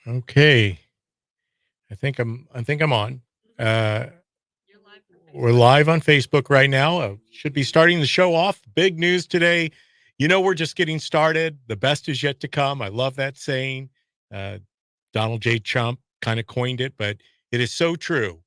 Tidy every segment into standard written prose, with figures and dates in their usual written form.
Okay. I think I'm on. Uh we're live on Facebook right now. Should be starting the show off. Big news today. We're just getting started. The best is yet to come. I love that saying. Uh Donald J. Trump kind of coined it, but it is so true.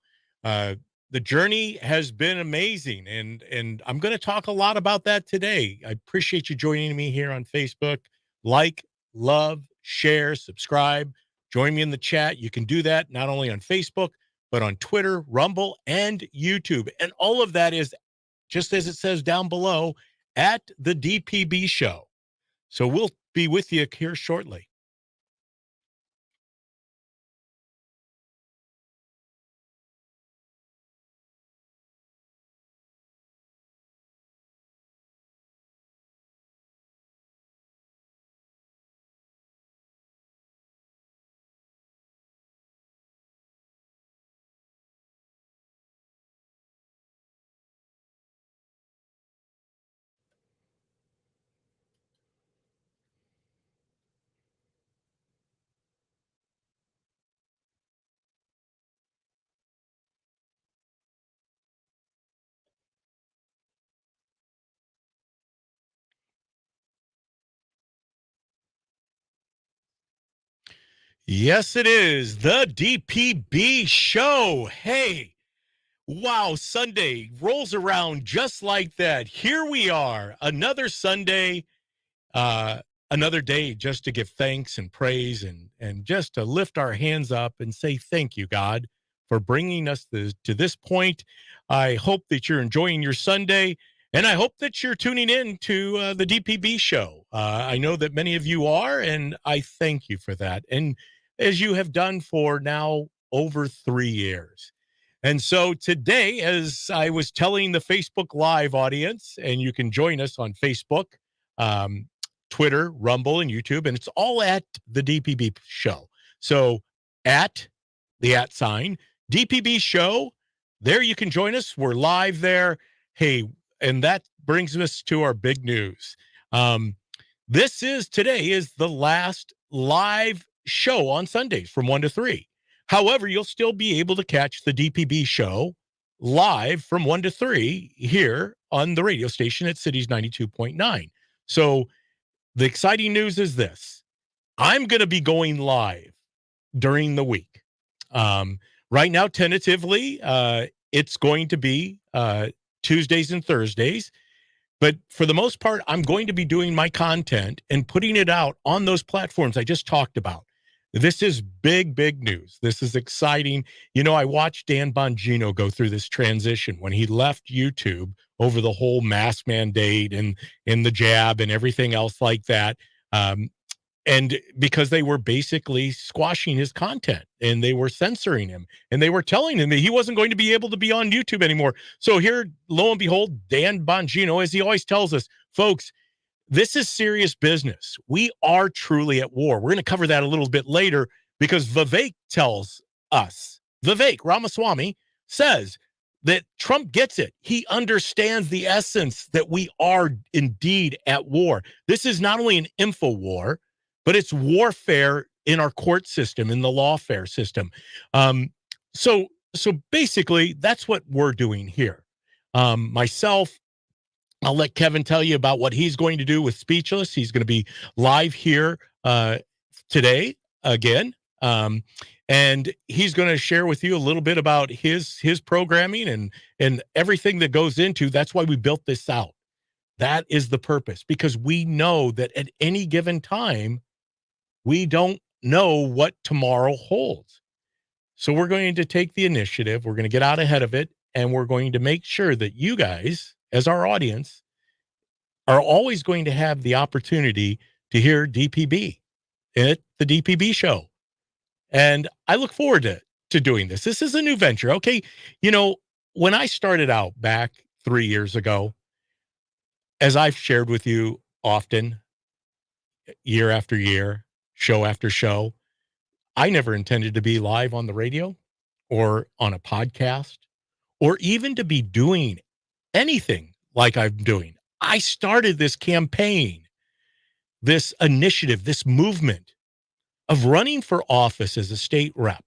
Uh the journey has been amazing, and I'm going to talk a lot about that today. I appreciate you joining me here on Facebook. Like, love, share, subscribe, join me in the chat. You can do that not only on Facebook but on Twitter, Rumble, and YouTube. And all of that is just as it says down below at the DPB Show. So we'll be with you here shortly. Yes, it is the DPB Show. Hey, wow, Sunday rolls around just like that. Here we are, another Sunday, uh, another day just to give thanks and praise and just to lift our hands up and say thank you, God, for bringing us to this point. I hope that you're enjoying your Sunday, and I hope that you're tuning in to the DPB Show. I know that many of you are, and I thank you for that. And as you have done for now over 3 years. And so today, as I was telling the Facebook Live audience, and you can join us on Facebook, um, Twitter, Rumble, and YouTube, and it's all at the DPB Show. So at the @ sign DPB Show, there you can join us. We're live there. Hey, and that brings us to our big news. Um, today is the last live show on Sundays from 1 to 3. However, you'll still be able to catch the DPB Show live from 1 to 3 here on the radio station at Cities 92.9. So the exciting news is this: I'm going to be going live during the week. Um, right now, tentatively, it's going to be Tuesdays and Thursdays. But for the most part, I'm going to be doing my content and putting it out on those platforms I just talked about. This is big, big news. This is exciting. I watched Dan Bongino go through this transition when he left YouTube over the whole mask mandate and the jab and everything else like that. Um, and because they were basically squashing his content and they were censoring him and they were telling him that he wasn't going to be able to be on YouTube anymore. So here, lo and behold, Dan Bongino, as he always tells us, folks, this is serious business. We are truly at war. We're going to cover that a little bit later because Vivek tells us, Vivek Ramaswamy says that Trump gets it. He understands the essence that we are indeed at war. This is not only an info war, but it's warfare in our court system, in the lawfare system. Um, so, so basically, that's what we're doing here. Myself, I'll let Kevin tell you about what he's going to do with Speechless. He's going to be live here today again. And he's going to share with you a little bit about his programming and everything that goes into. That's why we built this out. That is the purpose, because we know that at any given time, we don't know what tomorrow holds. So we're going to take the initiative. We're going to get out ahead of it. And we're going to make sure that you guys, as our audience, are always going to have the opportunity to hear DPB at the DPB Show. And I look forward to doing this. This is a new venture. Okay. When I started out back 3 years ago, as I've shared with you often, year after year, show after show, I never intended to be live on the radio or on a podcast or even to be doing anything like I'm doing. I started this campaign, this initiative, this movement of running for office as a state rep,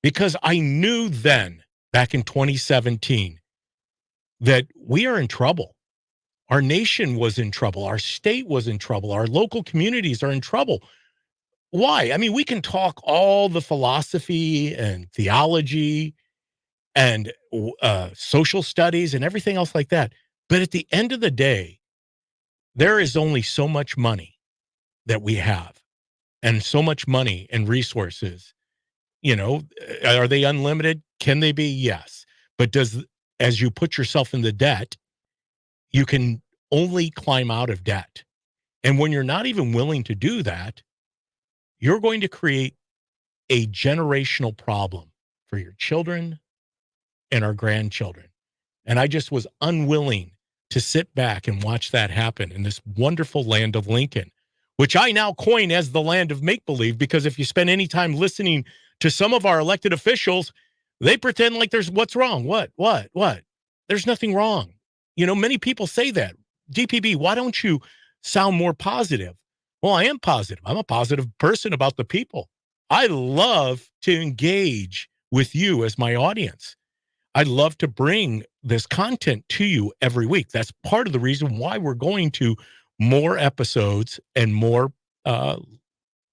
because I knew then, back in 2017, that we are in trouble. Our nation was in trouble. Our state was in trouble. Our local communities are in trouble. Why? I mean, we can talk all the philosophy and theology and social studies and everything else like that. But at the end of the day, there is only so much money that we have, and so much money and resources. Are they unlimited? Can they be? Yes. But as you put yourself in the debt, you can only climb out of debt. And when you're not even willing to do that, you're going to create a generational problem for your children and our grandchildren. And I just was unwilling to sit back and watch that happen in this wonderful land of Lincoln, which I now coin as the land of make-believe, because if you spend any time listening to some of our elected officials, they pretend like there's what's wrong. What? There's nothing wrong. Many people say that. DPB, why don't you sound more positive? Well, I am positive. I'm a positive person about the people. I love to engage with you as my audience. I love to bring this content to you every week. That's part of the reason why we're going to more episodes and more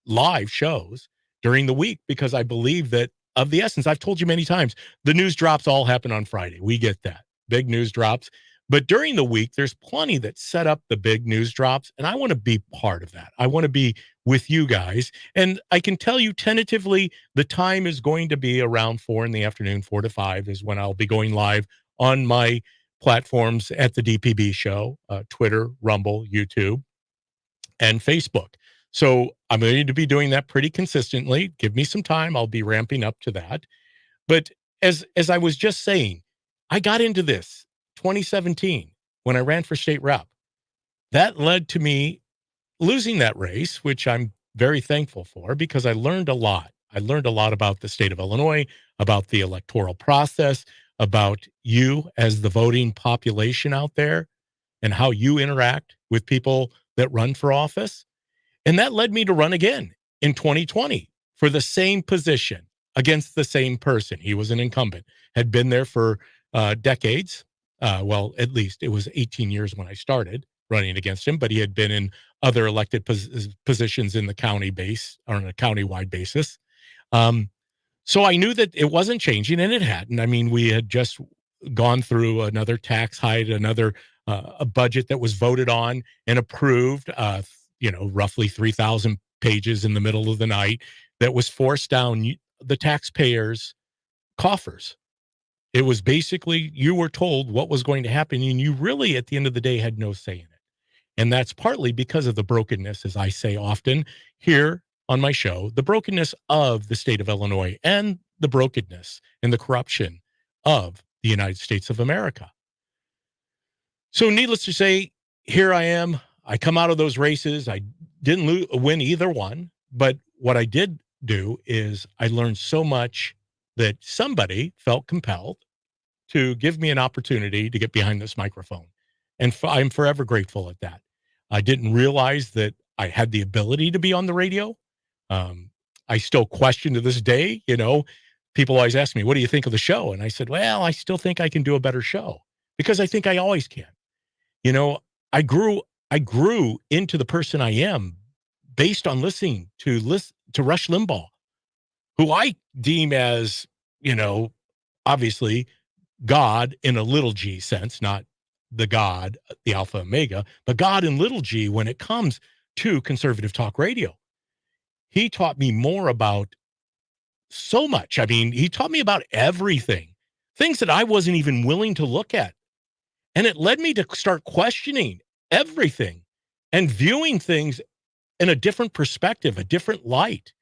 live shows during the week, because I believe that of the essence. I've told you many times, the news drops all happen on Friday. We get that. Big news drops. But during the week, there's plenty that set up the big news drops, and I want to be part of that. I want to be with you guys. And I can tell you tentatively, the time is going to be around 4 in the afternoon, 4 to 5 is when I'll be going live on my platforms at the DPB Show, Twitter, Rumble, YouTube, and Facebook. So I'm going to be doing that pretty consistently. Give me some time. I'll be ramping up to that. But as I was just saying, I got into this 2017 when I ran for state rep. That led to me losing that race, which I'm very thankful for, because I learned a lot. I learned a lot about the state of Illinois, about the electoral process, about you as the voting population out there, and how you interact with people that run for office. And that led me to run again in 2020 for the same position against the same person. He was an incumbent, had been there for decades. Well, at least it was 18 years when I started running against him, but he had been in other elected positions in the county base, or on a county-wide basis. So I knew that it wasn't changing, and it hadn't. I mean, we had just gone through another tax hike, another a budget that was voted on and approved, roughly 3,000 pages in the middle of the night, that was forced down the taxpayers' coffers. It was basically, you were told what was going to happen, and you really, at the end of the day, had no say in it. And that's partly because of the brokenness, as I say often here on my show, the brokenness of the state of Illinois, and the brokenness and the corruption of the United States of America. So needless to say, here I am. I come out of those races. I didn't win either one. But what I did do is I learned so much that somebody felt compelled to give me an opportunity to get behind this microphone. And I'm forever grateful at that. I didn't realize that I had the ability to be on the radio. I still question to this day, people always ask me, what do you think of the show? And I said, well, I still think I can do a better show, because I think I always can. I grew into the person I am based on listening to Rush Limbaugh, who I deem as, obviously God in a little g sense, not the God, the Alpha Omega, but God in little g when it comes to conservative talk radio. He taught me more about so much. I mean, he taught me about everything, things that I wasn't even willing to look at. And it led me to start questioning everything and viewing things in a different perspective, a different light.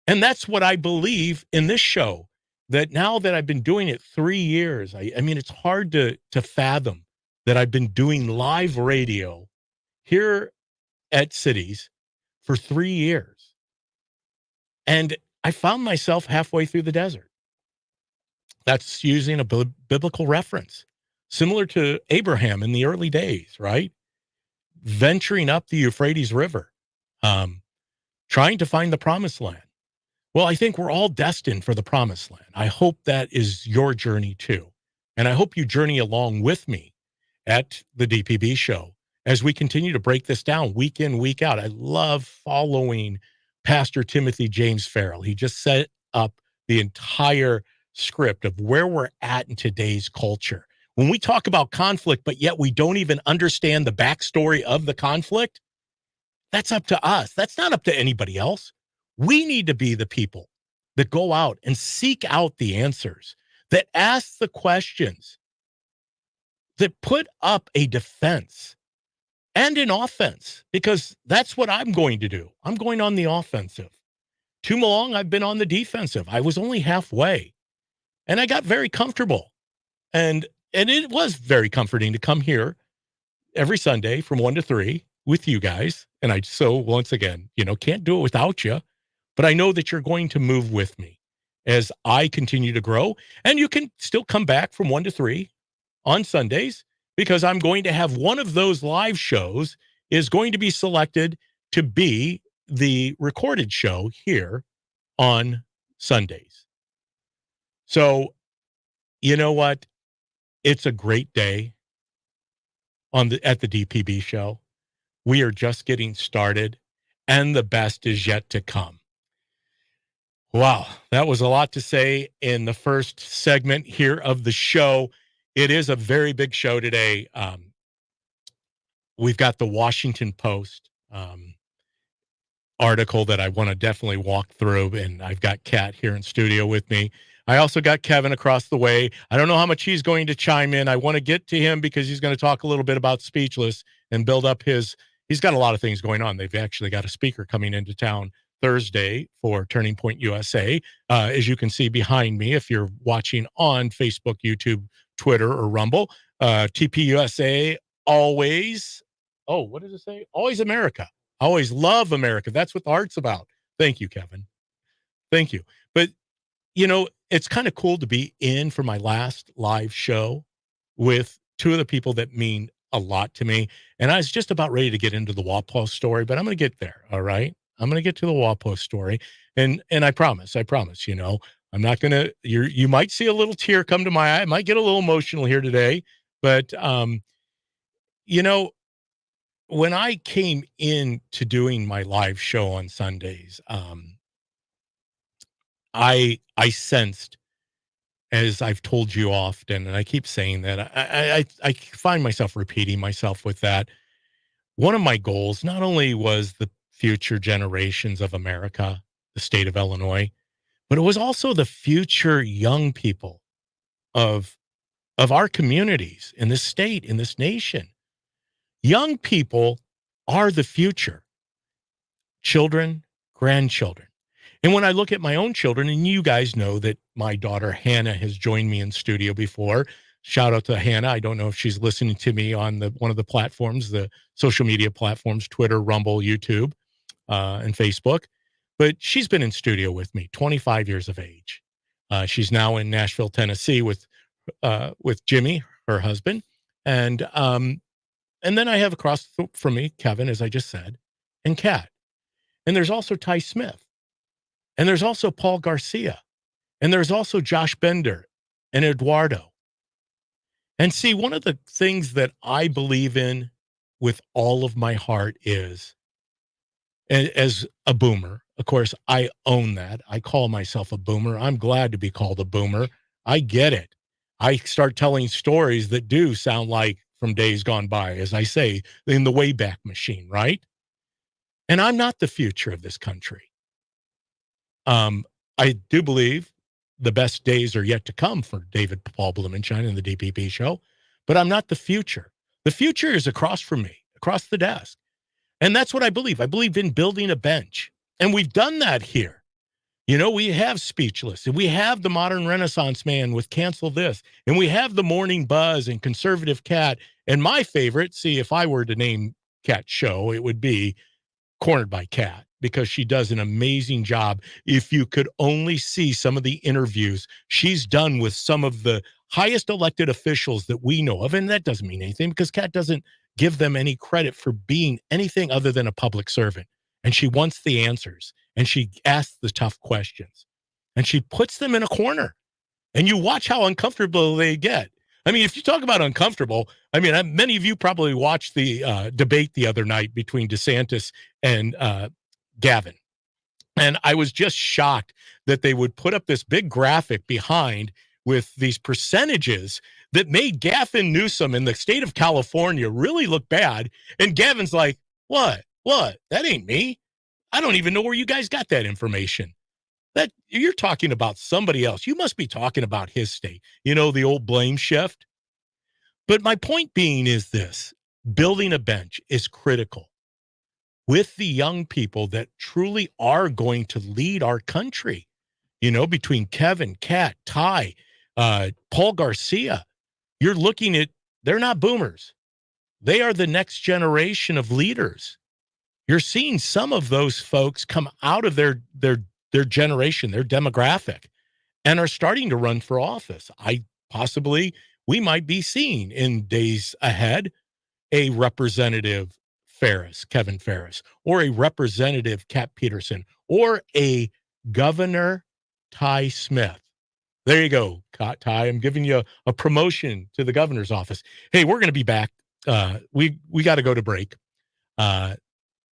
And that's what I believe in this show, that now that I've been doing it 3 years, I mean, it's hard to fathom that I've been doing live radio here at Cities for 3 years. And I found myself halfway through the desert. That's using a biblical reference, similar to Abraham in the early days, right? Venturing up the Euphrates River. trying to find the promised land. Well, I think we're all destined for the promised land. I hope that is your journey too. And I hope you journey along with me at the DPB Show as we continue to break this down week in, week out. I love following Pastor Timothy James Farrell. He just set up the entire script of where we're at in today's culture. When we talk about conflict, but yet we don't even understand the backstory of the conflict, that's up to us. That's not up to anybody else. We need to be the people that go out and seek out the answers, that ask the questions, that put up a defense and an offense, because that's what I'm going to do. I'm going on the offensive. Too long, I've been on the defensive. I was only halfway, and I got very comfortable. And it was very comforting to come here every Sunday from 1 to 3 with you guys. And once again, can't do it without you. But I know that you're going to move with me as I continue to grow. And you can still come back from 1 to 3 on Sundays, because I'm going to have one of those live shows is going to be selected to be the recorded show here on Sundays. So, you know what? It's a great day at the DPB Show. We are just getting started, and the best is yet to come. Wow, that was a lot to say in the first segment here of the show. It is a very big show today. We've got the Washington Post article that I want to definitely walk through, and I've got Kat here in studio with me. I also got Kevin across the way. I don't know how much he's going to chime in. I want to get to him because he's going to talk a little bit about Speechless and build up he's got a lot of things going on. They've actually got a speaker coming into town Thursday for Turning Point USA. As you can see behind me, if you're watching on Facebook, YouTube, Twitter, or Rumble, TPUSA always, what does it say? Always America. Always love America. That's what the art's about. Thank you, Kevin. Thank you. But, it's kind of cool to be in for my last live show with two of the people that mean a lot to me. And I was just about ready to get into the wall post story, but I'm going to get there. All right. I'm going to get to the wall post story. And I promise, I'm not going to, you might see a little tear come to my eye. I might get a little emotional here today, but, when I came into doing my live show on Sundays, I sensed, as I've told you often, and I keep saying that, I find myself repeating myself with that. One of my goals not only was the future generations of America, the state of Illinois, but it was also the future young people of our communities in this state, in this nation. Young people are the future. Children, grandchildren. And when I look at my own children, and you guys know that my daughter Hannah has joined me in studio before. Shout out to Hannah. I don't know if she's listening to me on one of the platforms, the social media platforms, Twitter, Rumble, YouTube, and Facebook. But she's been in studio with me, 25 years of age. She's now in Nashville, Tennessee with Jimmy, her husband. And then I have across from me, Kevin, as I just said, and Kat. And there's also Ty Smith. And there's also Paul Garcia. And there's also Josh Bender and Eduardo. And see, one of the things that I believe in with all of my heart is, as a boomer, of course, I own that. I call myself a boomer. I'm glad to be called a boomer. I get it. I start telling stories that do sound like from days gone by, as I say, in the Wayback Machine, right? And I'm not the future of this country. I do believe the best days are yet to come for David Paul Blumenshine and the DPB Show, but I'm not the future. The future is across from me, across the desk. And that's what I believe. I believe in building a bench. And we've done that here. We have Speechless, and we have the Modern Renaissance Man with Cancel This, and we have the Morning Buzz and Conservative Cat. And my favorite, see, if I were to name Cat's show, it would be Cornered by Cat, because she does an amazing job. If you could only see some of the interviews she's done with some of the highest elected officials that we know of, and that doesn't mean anything because Cat doesn't give them any credit for being anything other than a public servant. and she wants the answers, and she asks the tough questions, and she puts them in a corner, and you watch how uncomfortable they get. I mean, if you talk about uncomfortable, I mean, many of you probably watched the debate the other night between DeSantis and Gavin. And I was just shocked that they would put up this big graphic behind with these percentages that made Gavin Newsom in the state of California really look bad. And Gavin's like, what? What? That ain't me. I don't even know where you guys got that information. That you're talking about somebody else. You must be talking about his state. You know, the old blame shift. But my point being is this: building a bench is critical with the young people that truly are going to lead our country. You know, between Kevin, Kat, Ty, Paul Garcia, you're looking at, they're not boomers. They are the next generation of leaders. You're seeing some of those folks come out of their generation, their demographic, and are starting to run for office. We might be seeing in days ahead a representative Kevin Ferris, or a representative Kat Peterson, or a governor Ty Smith. There you go, Ty. I'm giving you a promotion to the governor's office. Hey, we're going to be back. We got to go to break.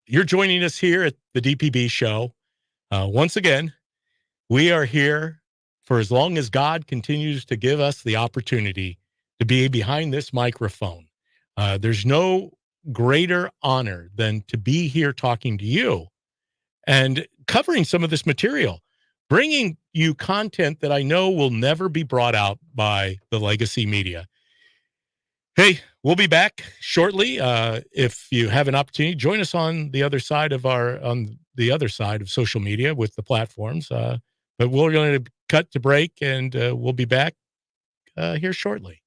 You're joining us here at the DPB Show. Once again, we are here for as long as God continues to give us the opportunity to be behind this microphone. There's no greater honor than to be here talking to you and covering some of this material, bringing you content that I know will never be brought out by the legacy media. Hey, we'll be back shortly. If you have an opportunity, join us on the other side of social media with the platforms. But we're going to cut to break, and we'll be back here shortly.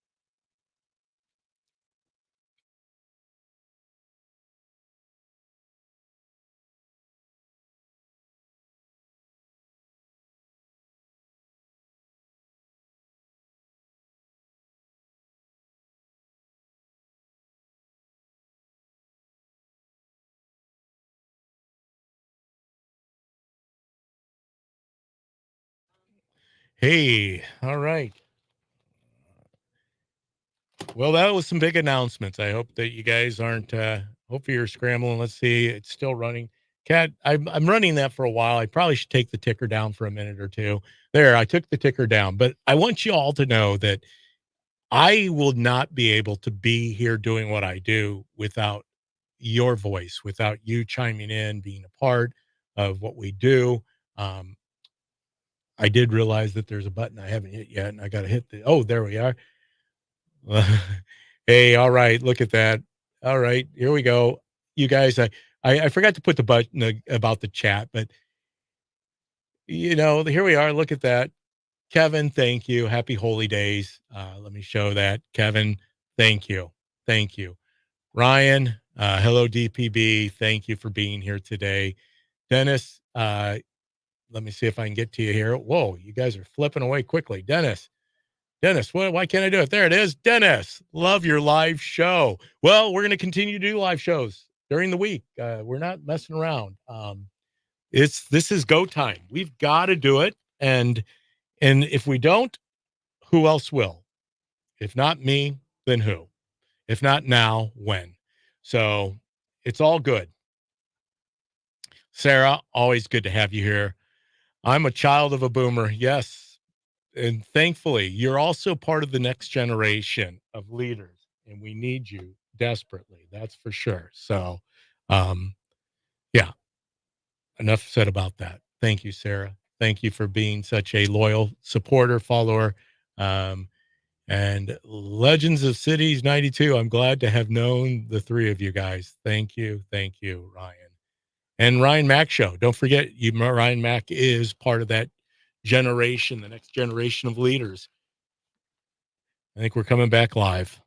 Hey, all right. Well, that was some big announcements. I hope that you guys aren't. Hopefully, you're scrambling. Let's see, it's still running. Kat, I'm running that for a while. I probably should take the ticker down for a minute or two. There, I took the ticker down, but I want you all to know that I will not be able to be here doing what I do without your voice, without you chiming in, being a part of what we do. Um, I did realize that there's a button I haven't hit yet, and I got to hit oh, there we are. Hey, all right, look at that. All right, here we go. You guys, I forgot to put the button about the chat, but here we are. Look at that. Kevin, thank you. Happy holy days. Let me show that. Kevin, thank you. Thank you. Ryan, hello, DPB. Thank you for being here today. Dennis, let me see if I can get to you here. Whoa, you guys are flipping away quickly. Dennis, why can't I do it? There it is. Dennis, love your live show. Well, we're going to continue to do live shows during the week. We're not messing around. This is go time. We've got to do it. And if we don't, who else will? If not me, then who? If not now, when? So it's all good. Sarah, always good to have you here. I'm a child of a boomer. Yes. And thankfully, you're also part of the next generation of leaders, and we need you desperately. That's for sure. So, yeah, enough said about that. Thank you, Sarah. Thank you for being such a loyal supporter, follower. Um, and Legends of Cities 92. I'm glad to have known the three of you guys. Thank you. Thank you, Ryan. And Ryan Mack Show. Don't forget, Ryan Mack is part of that generation, the next generation of leaders. I think we're coming back live.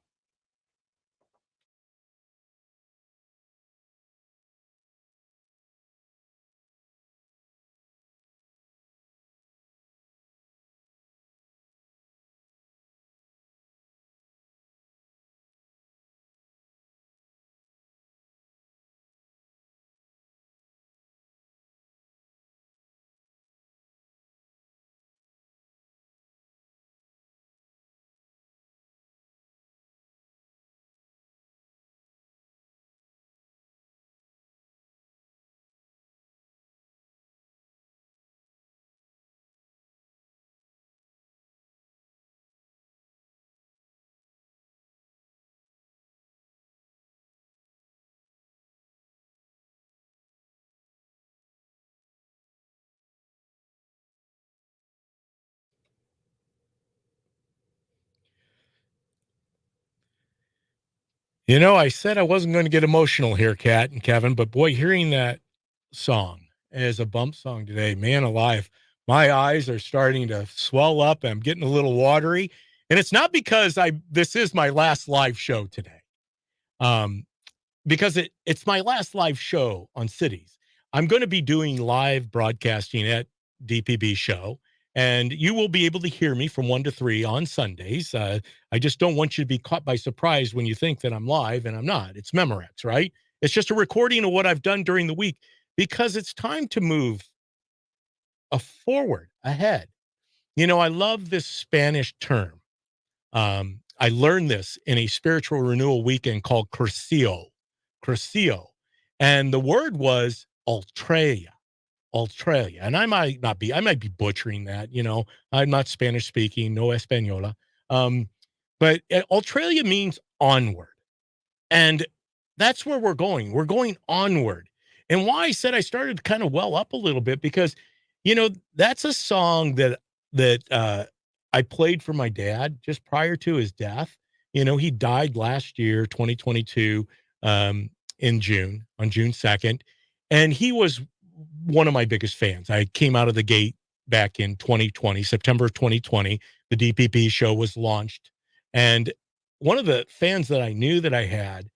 I said I wasn't going to get emotional here, Kat and Kevin, but boy, hearing that song as a bump song today, man alive, my eyes are starting to swell up. I'm getting a little watery. And it's not because this is my last live show today. Because it's my last live show on Cities. I'm going to be doing live broadcasting at DPB Show, and you will be able to hear me from 1 to 3 on Sundays. I just don't want you to be caught by surprise when you think that I'm live, and I'm not. It's Memorex, right? It's just a recording of what I've done during the week because it's time to move forward, ahead. I love this Spanish term. I learned this in a spiritual renewal weekend called Curcio. And the word was Ultralia. And I might be butchering that, I'm not Spanish speaking, no Española. But Ultralia means onward. And that's where we're going. We're going onward. And why I said I started to kind of well up a little bit because, that's a song that I played for my dad just prior to his death. He died last year, 2022, in June, on June 2nd. And he was one of my biggest fans. I came out of the gate back in 2020, September of 2020. The DPB show was launched. And one of the fans that I knew that I had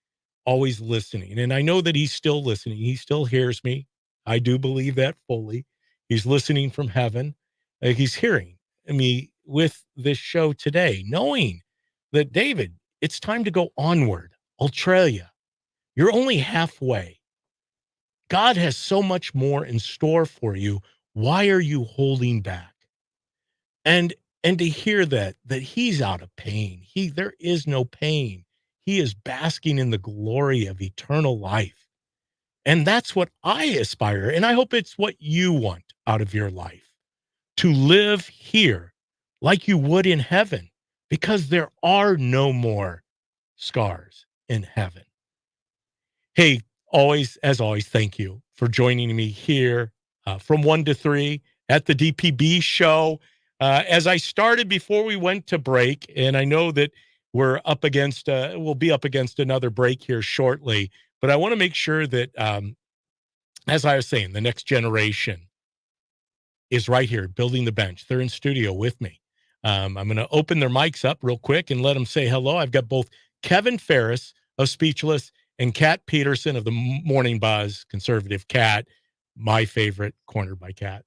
always listening, and I know that he's still listening. He still hears me. I do believe that fully. He's listening from heaven. He's hearing me with this show today, knowing that, David, it's time to go onward. Ultralia. You're only halfway. God has so much more in store for you. Why are you holding back? And to hear that he's out of pain. There is no pain. He is basking in the glory of eternal life. And that's what I aspire. And I hope it's what you want out of your life, to live here like you would in heaven, because there are no more scars in heaven. Hey, as always, thank you for joining me here from 1 to 3 at the DPB show. As I started before we went to break, and I know that we'll be up against another break here shortly, but I want to make sure that, as I was saying, the next generation is right here building the bench. They're in studio with me. I'm going to open their mics up real quick and let them say hello. I've got both Kevin Ferris of Speechless and Kat Peterson of the Morning Buzz, Conservative Kat, my favorite, cornered by Kat.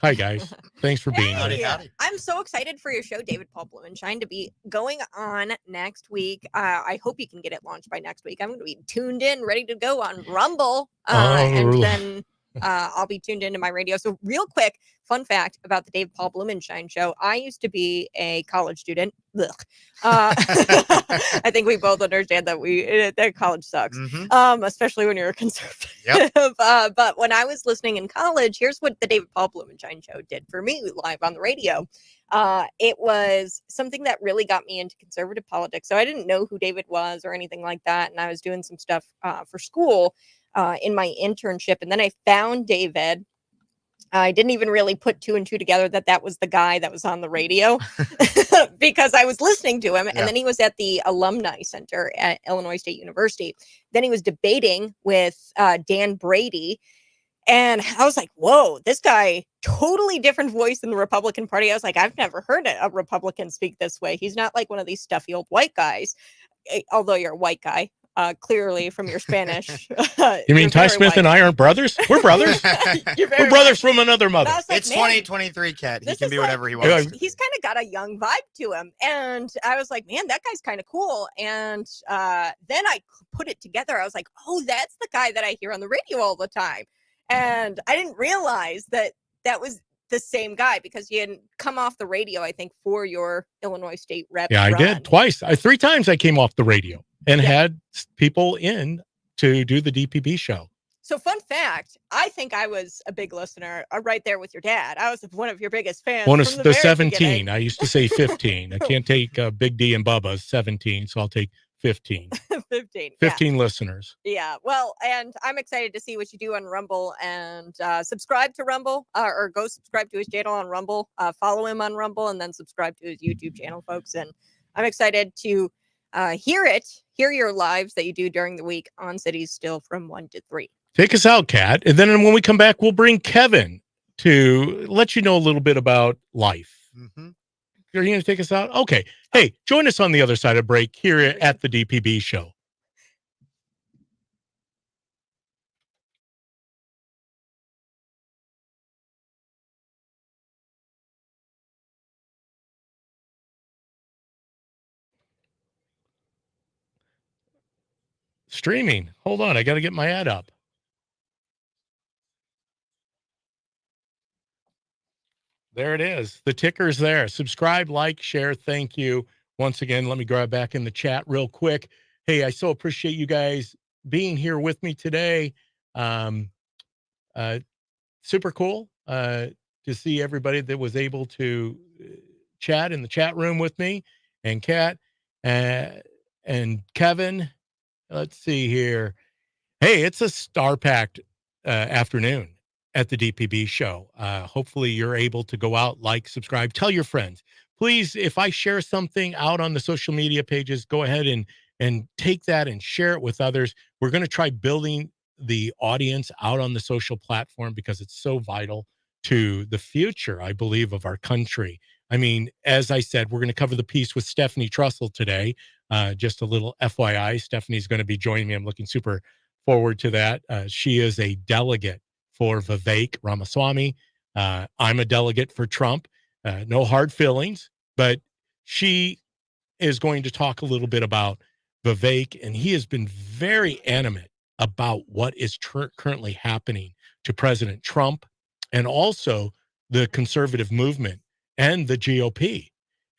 Hi, guys. Thanks for being here. Howdy. I'm so excited for your show, David Paul Blumenshine, to be going on next week. I hope you can get it launched by next week. I'm going to be tuned in, ready to go on Rumble. And then I'll be tuned into my radio. So real quick, fun fact about the Dave Paul Blumenshine show. I used to be a college student. I think we both understand that college sucks, especially when you're a conservative. Yep. But when I was listening in college, here's what the David Paul Blumenshine show did for me live on the radio. It was something that really got me into conservative politics. So I didn't know who David was or anything like that. And I was doing some stuff for school in my internship. And then I found David. I didn't even really put 2 and 2 together that was the guy that was on the radio because I was listening to him. And then he was at the Alumni Center at Illinois State University. Then he was debating with Dan Brady. And I was like, whoa, this guy, totally different voice in the Republican Party. I was like, I've never heard a Republican speak this way. He's not like one of these stuffy old white guys, although you're a white guy. Clearly from your Spanish. You mean Ty Smith and I aren't brothers? We're brothers. We're brothers from another mother. Like, it's 2023, Kat. He can be whatever he wants. He's kind of got a young vibe to him. And I was like, man, that guy's kind of cool. And then I put it together. I was like, oh, that's the guy that I hear on the radio all the time. And I didn't realize that was the same guy because he hadn't come off the radio, I think, for your Illinois State rep. Yeah, I did twice. 3 times I came off the radio and had people in to do the DPB show. So fun fact, I think I was a big listener right there with your dad. I was one of your biggest fans. One of the 17. Beginning. I used to say 15. I can't take Big D and Bubba's 17, so I'll take 15. 15 listeners. Yeah. Well, and I'm excited to see what you do on Rumble and subscribe to Rumble or go subscribe to his channel on Rumble. Follow him on Rumble and then subscribe to his YouTube channel, folks. And I'm excited to Hear your lives that you do during the week on Cities Still from 1 to 3. Take us out, Kat. And then when we come back, we'll bring Kevin to let you know a little bit about life. Mm-hmm. Are you going to take us out? Okay. Hey, join us on the other side of break here at the DPB Show. Streaming. Hold on. I got to get my ad up. There it is. The ticker's there. Subscribe, like, share. Thank you. Once again, let me grab back in the chat real quick. Hey, I so appreciate you guys being here with me today. Super cool to see everybody that was able to chat in the chat room with me, and Kat and Kevin. Let's see here. Hey, it's a star-packed afternoon at the DPB Show. Hopefully you're able to go out, like, subscribe, tell your friends. Please, if I share something out on the social media pages, go ahead and take that and share it with others. We're going to try building the audience out on the social platform because it's so vital to the future, I believe, of our country. I mean, as I said, we're going to cover the piece with Stephanie Trussell today. Just a little FYI, Stephanie's going to be joining me. I'm looking super forward to that. She is a delegate for Vivek Ramaswamy. I'm a delegate for Trump. No hard feelings, but she is going to talk a little bit about Vivek, and he has been very animate about what is currently happening to President Trump and also the conservative movement and the GOP,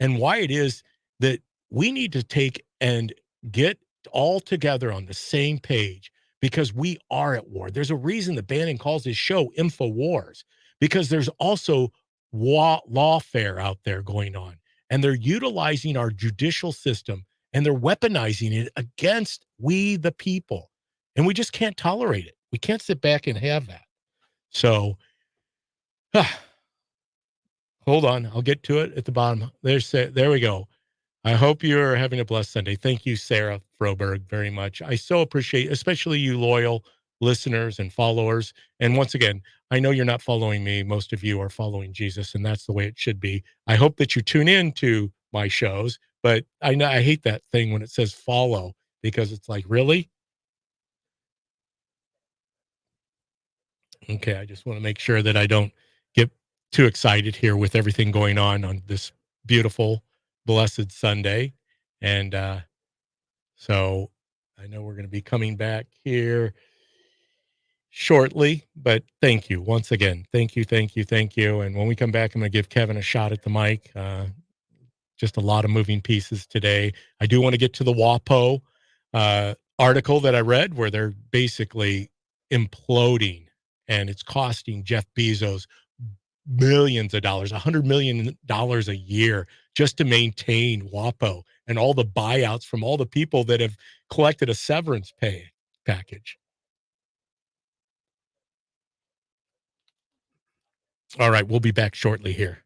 and why it is that we need to take and get all together on the same page, because we are at war. There's a reason that Bannon calls his show InfoWars, because there's also lawfare out there going on, and they're utilizing our judicial system and they're weaponizing it against we the people, and we just can't tolerate it. We can't sit back and have that. So hold on, I'll get to it at the bottom. There we go. I hope you're having a blessed Sunday. Thank you, Sarah Froberg, very much. I so appreciate, especially you loyal listeners and followers. And once again, I know you're not following me. Most of you are following Jesus, and that's the way it should be. I hope that you tune in to my shows, but I know I hate that thing when it says follow, because it's like, really? Okay, I just want to make sure that I don't get too excited here with everything going on this beautiful, blessed Sunday. And so I know we're going to be coming back here shortly, but thank you once again. Thank you. And when we come back, I'm going to give Kevin a shot at the mic. Just a lot of moving pieces today. I do want to get to the WAPO article that I read, where they're basically imploding, and it's costing Jeff Bezos millions of dollars, $100 million a year, just to maintain WAPO and all the buyouts from all the people that have collected a severance pay package. All right, we'll be back shortly here.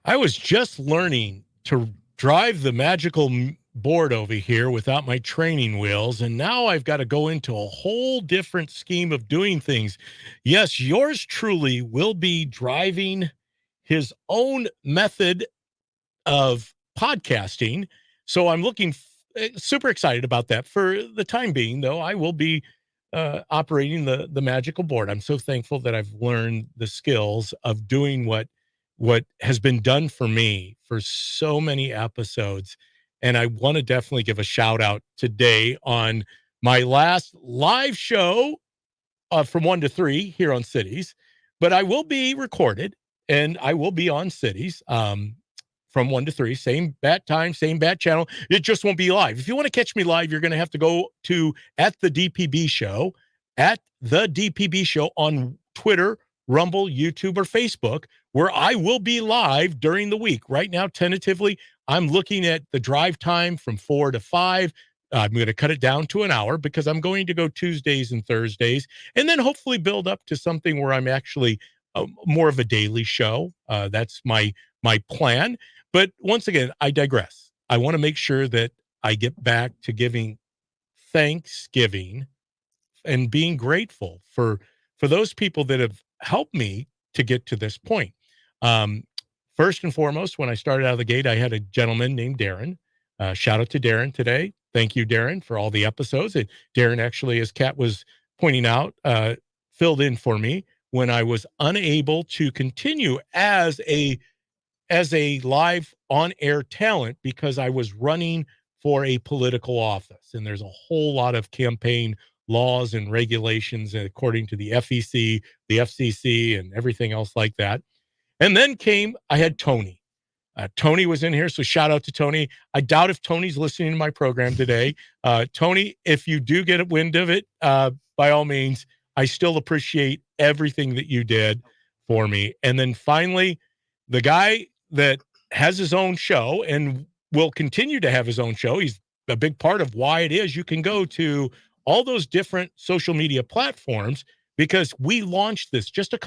I was just learning to drive the magical board over here without my training wheels, and now I've got to go into a whole different scheme of doing things. Yes, yours truly will be driving his own method of podcasting. So I'm looking super excited about that. For the time being, though, I will be operating the magical board. I'm so thankful that I've learned the skills of doing what has been done for me for so many episodes. And I want to definitely give a shout out today on my last live show from 1 to 3 here on Cities, but I will be recorded and I will be on Cities from 1 to 3, same bat time, same bat channel. It just won't be live. If you want to catch me live, you're going to have to go to at DPB Show, at DPB Show on Twitter, Rumble, YouTube, or Facebook, where I will be live during the week. Right now, tentatively, I'm looking at the drive time from 4 to 5. I'm going to cut it down to an hour because I'm going to go Tuesdays and Thursdays, and then hopefully build up to something where I'm actually more of a daily show. That's my plan. But once again, I digress. I want to make sure that I get back to giving Thanksgiving and being grateful for those people that have helped me to get to this point. First and foremost, when I started out of the gate, I had a gentleman named Darren. Shout out to Darren today. Thank you, Darren, for all the episodes. And Darren actually, as Kat was pointing out, filled in for me when I was unable to continue as a live on-air talent because I was running for a political office. And there's a whole lot of campaign laws and regulations according to the FEC, the FCC, and everything else like that. And then I had Tony. Tony was in here, so shout out to Tony. I doubt if Tony's listening to my program today. Tony, if you do get a wind of it, by all means, I still appreciate everything that you did for me. And then finally, the guy that has his own show and will continue to have his own show, he's a big part of why it is you can go to all those different social media platforms, because we launched this just a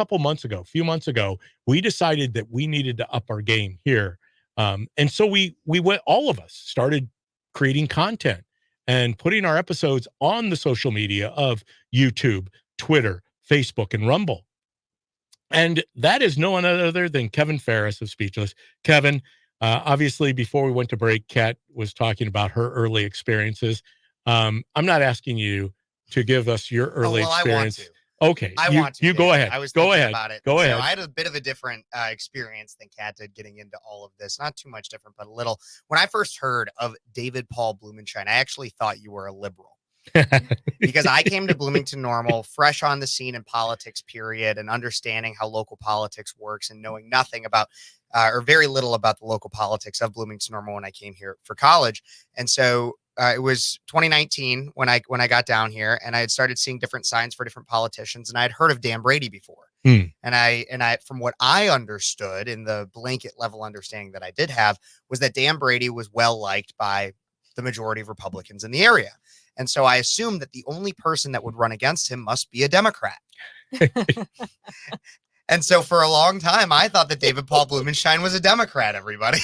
few months ago. We decided that we needed to up our game here. And so we went, all of us started creating content and putting our episodes on the social media of YouTube, Twitter, Facebook, and Rumble. And that is no one other than Kevin Ferris of Speechless. Kevin, obviously, before we went to break, Kat was talking about her early experiences. I'm not asking you to give us your early experience. I want to. Okay, I want to. You go ahead. I was go thinking ahead. about it. Go ahead. I had a bit of a different experience than Kat did getting into all of this. Not too much different, but a little. When I first heard of David Paul Blumenshine, I actually thought you were a liberal. Because I came to Bloomington Normal fresh on the scene in politics, period, and understanding how local politics works and knowing nothing about or very little about the local politics of Bloomington Normal when I came here for college. And so it was 2019 when I got down here, and I had started seeing different signs for different politicians, and I had heard of Dan Brady before. And I, from what I understood in the blanket level understanding that I did have, was that Dan Brady was well liked by the majority of Republicans in the area. And so I assumed that the only person that would run against him must be a Democrat. And so for a long time, I thought that David Paul Blumenshine was a Democrat, everybody.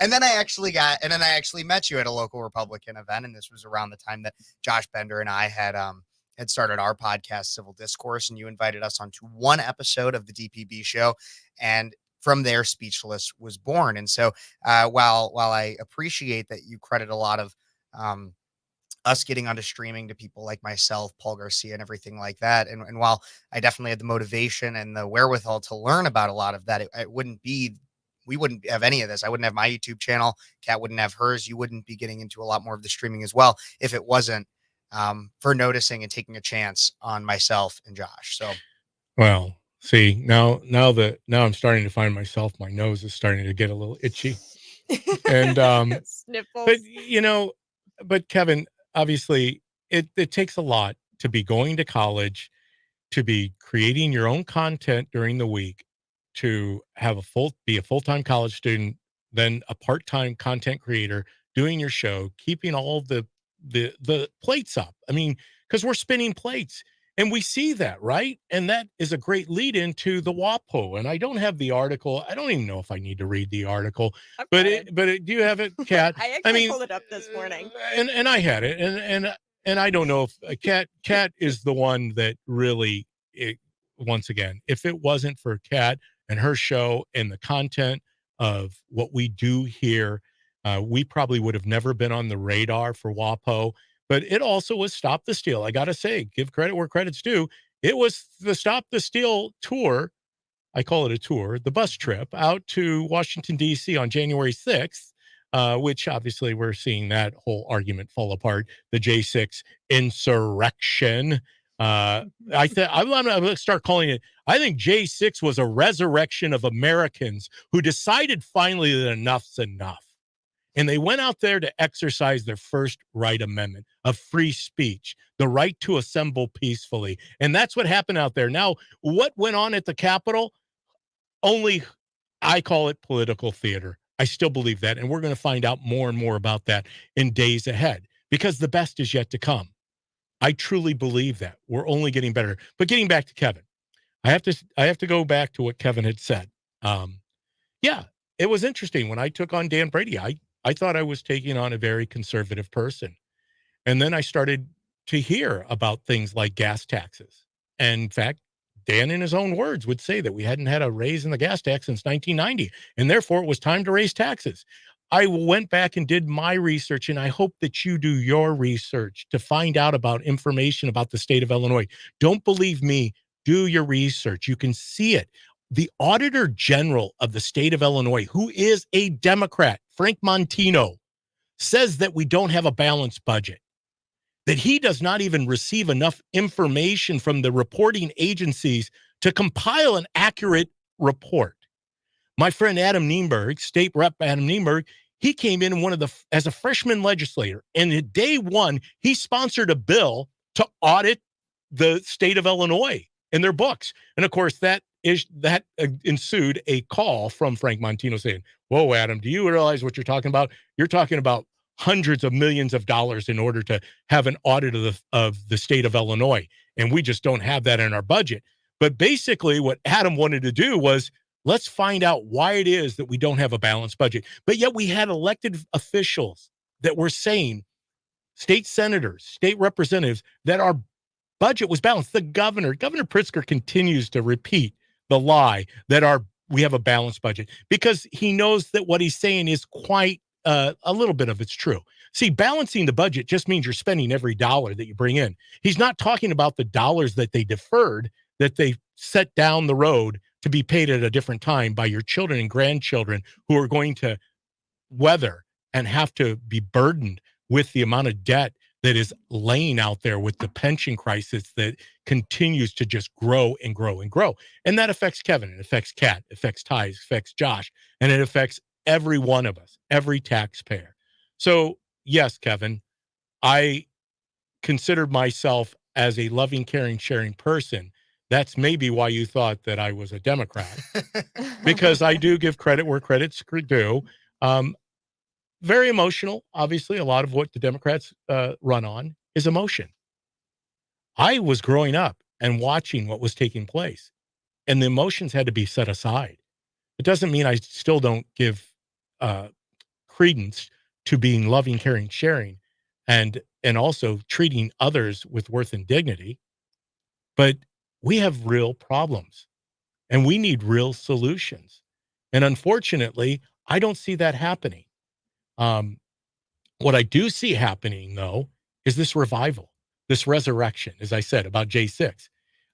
And then I actually met you at a local Republican event. And this was around the time that Josh Bender and I had started our podcast, Civil Discourse. And you invited us onto one episode of the DPB Show. And from there, Speechless was born. And so while I appreciate that you credit a lot of us getting onto streaming to people like myself, Paul Garcia, and everything like that. And while I definitely had the motivation and the wherewithal to learn about a lot of that, we wouldn't have any of this. I wouldn't have my YouTube channel. Kat wouldn't have hers. You wouldn't be getting into a lot more of the streaming as well if it wasn't for noticing and taking a chance on myself and Josh. So, well, see, now I'm starting to find myself, my nose is starting to get a little itchy. And sniffles. But Kevin, obviously it takes a lot to be going to college, to be creating your own content during the week, to have be a full-time college student, then a part-time content creator, doing your show, keeping all the plates up. I mean, because we're spinning plates. And we see that, right? And that is a great lead into the WAPO. And I don't have the article. I don't even know if I need to read the article. But do you have it, Kat? I actually pulled it up this morning. And I had it. And I don't know if Kat is the one that really, once again, if it wasn't for Kat and her show and the content of what we do here, We probably would have never been on the radar for WAPO, but it also was Stop the Steal. I got to say, give credit where credit's due. It was the Stop the Steal tour. I call it a tour, the bus trip out to Washington, D.C. on January 6th, which obviously we're seeing that whole argument fall apart. The J6 insurrection. I'm going to start calling it, I think J6 was a resurrection of Americans who decided finally that enough's enough. And they went out there to exercise their first right amendment of free speech, the right to assemble peacefully. And that's what happened out there. Now, what went on at the Capitol? Only, I call it political theater. I still believe that. And we're going to find out more and more about that in days ahead because the best is yet to come. I truly believe that. We're only getting better. But getting back to Kevin, I have to go back to what Kevin had said. Yeah, it was interesting. When I took on Dan Brady, I thought I was taking on a very conservative person. And then I started to hear about things like gas taxes. And in fact, Dan, in his own words, would say that we hadn't had a raise in the gas tax since 1990, and therefore it was time to raise taxes. I went back and did my research, and I hope that you do your research to find out about information about the state of Illinois. Don't believe me. Do your research. You can see it. The Auditor General of the state of Illinois, who is a Democrat, Frank Montino, says that we don't have a balanced budget, that he does not even receive enough information from the reporting agencies to compile an accurate report. My friend Adam Nienberg, State Rep Adam Nienberg, he came in as a freshman legislator, and at day one, he sponsored a bill to audit the state of Illinois in their books. And of course, that ensued a call from Frank Montino saying, "Whoa, Adam, do you realize what you're talking about? You're talking about hundreds of millions of dollars in order to have an audit of the state of Illinois. And we just don't have that in our budget." But basically what Adam wanted to do was, let's find out why it is that we don't have a balanced budget. But yet we had elected officials that were saying, state senators, state representatives, that our budget was balanced. The Governor Pritzker continues to repeat the lie that we have a balanced budget because he knows that what he's saying is quite a little bit of it's true. See, balancing the budget just means you're spending every dollar that you bring in. He's not talking about the dollars that they deferred, that they set down the road to be paid at a different time by your children and grandchildren who are going to weather and have to be burdened with the amount of debt that is laying out there with the pension crisis that continues to just grow and grow and grow. And that affects Kevin, it affects Kat, it affects Ty, it affects Josh, and it affects every one of us, every taxpayer. So yes, Kevin, I considered myself as a loving, caring, sharing person. That's maybe why you thought that I was a Democrat, because I do give credit where credit's due. Very emotional. Obviously, a lot of what the Democrats run on is emotion. I was growing up and watching what was taking place, and the emotions had to be set aside. It doesn't mean I still don't give credence to being loving, caring, sharing, and also treating others with worth and dignity. But we have real problems, and we need real solutions. And unfortunately, I don't see that happening. What I do see happening, though, is this revival, this resurrection, as I said, about J6.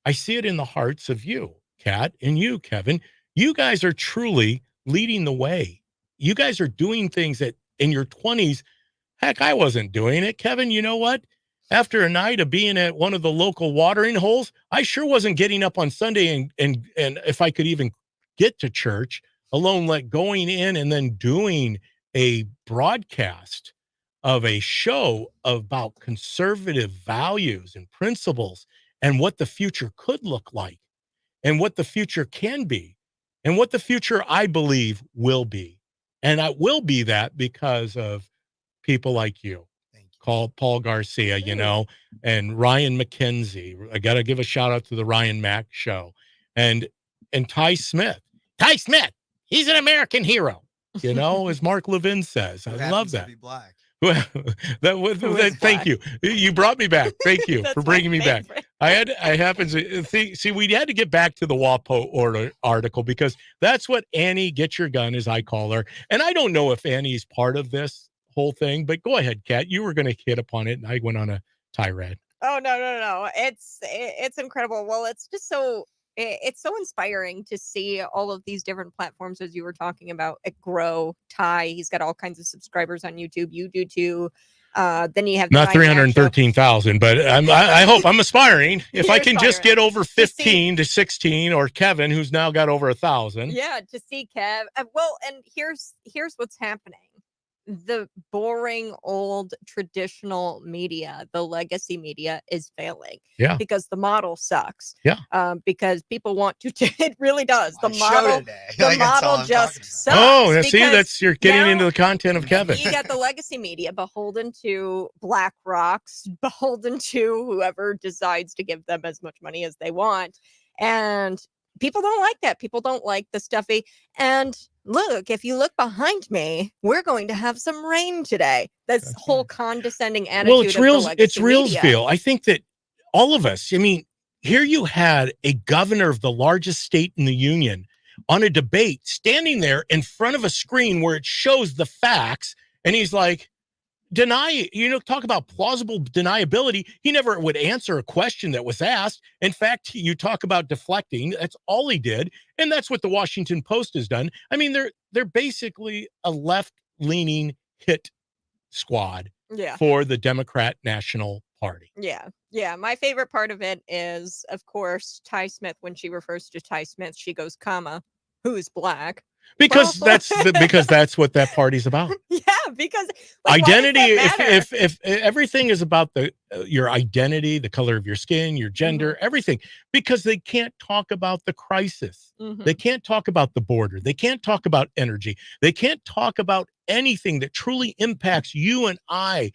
I see it in the hearts of you, Kat, and you, Kevin. You guys are truly leading the way. You guys are doing things that in your 20s, heck, I wasn't doing it. Kevin, you know what? After a night of being at one of the local watering holes, I sure wasn't getting up on Sunday and if I could even get to church, alone like going in and then doing a broadcast of a show about conservative values and principles and what the future could look like and what the future can be and what the future I believe will be. And I will be that because of people like you. Call Paul Garcia, and Ryan McKenzie. I got to give a shout out to the Ryan Mack show and Ty Smith. Ty Smith, he's an American hero, as Mark Levin says. I love that. To be black. Thank you. You brought me back. Thank you for bringing me back. I happen to think, see, we had to get back to the WAPO article because that's what Annie Get Your Gun, as I call her. And I don't know if Annie's part of this whole thing, but go ahead, Kat. You were going to hit upon it, and I went on a tirade. Oh, no. It's incredible. Well, it's just it's so inspiring to see all of these different platforms, as you were talking about, it grow. Ty, he's got all kinds of subscribers on YouTube. You do too. Then you have not 313,000, but I hope I'm aspiring. If I can just get over 15 to 16, or Kevin, who's now got over 1,000. Yeah, to see Kev. Well, and here's what's happening. The boring old traditional media, the legacy media, is failing. Yeah, because the model sucks. Yeah, because people want to. It really does. The model just sucks. Oh, see, you're getting into the content of Kevin. You got the legacy media beholden to BlackRock's, beholden to whoever decides to give them as much money as they want, and people don't like that. People don't like the stuffy. And look, if you look behind me, we're going to have some rain today. That's whole condescending attitude. Well, it's Reelsville. I think that all of us, I mean, here you had a governor of the largest state in the union on a debate standing there in front of a screen where it shows the facts. And he's like, talk about plausible deniability. He never would answer a question that was asked. In fact, you talk about deflecting. That's all he did. And that's what the Washington Post has done. I mean, they're basically a left-leaning hit squad for the Democrat National Party. Yeah. My favorite part of it is, of course, Ty Smith. When she refers to Ty Smith, she goes, comma, who's black. Because that's what that party's about. Yeah, because identity. If everything is about your identity, the color of your skin, your gender, everything, because they can't talk about the crisis. They can't talk about the border. They can't talk about energy. They can't talk about anything that truly impacts you and I.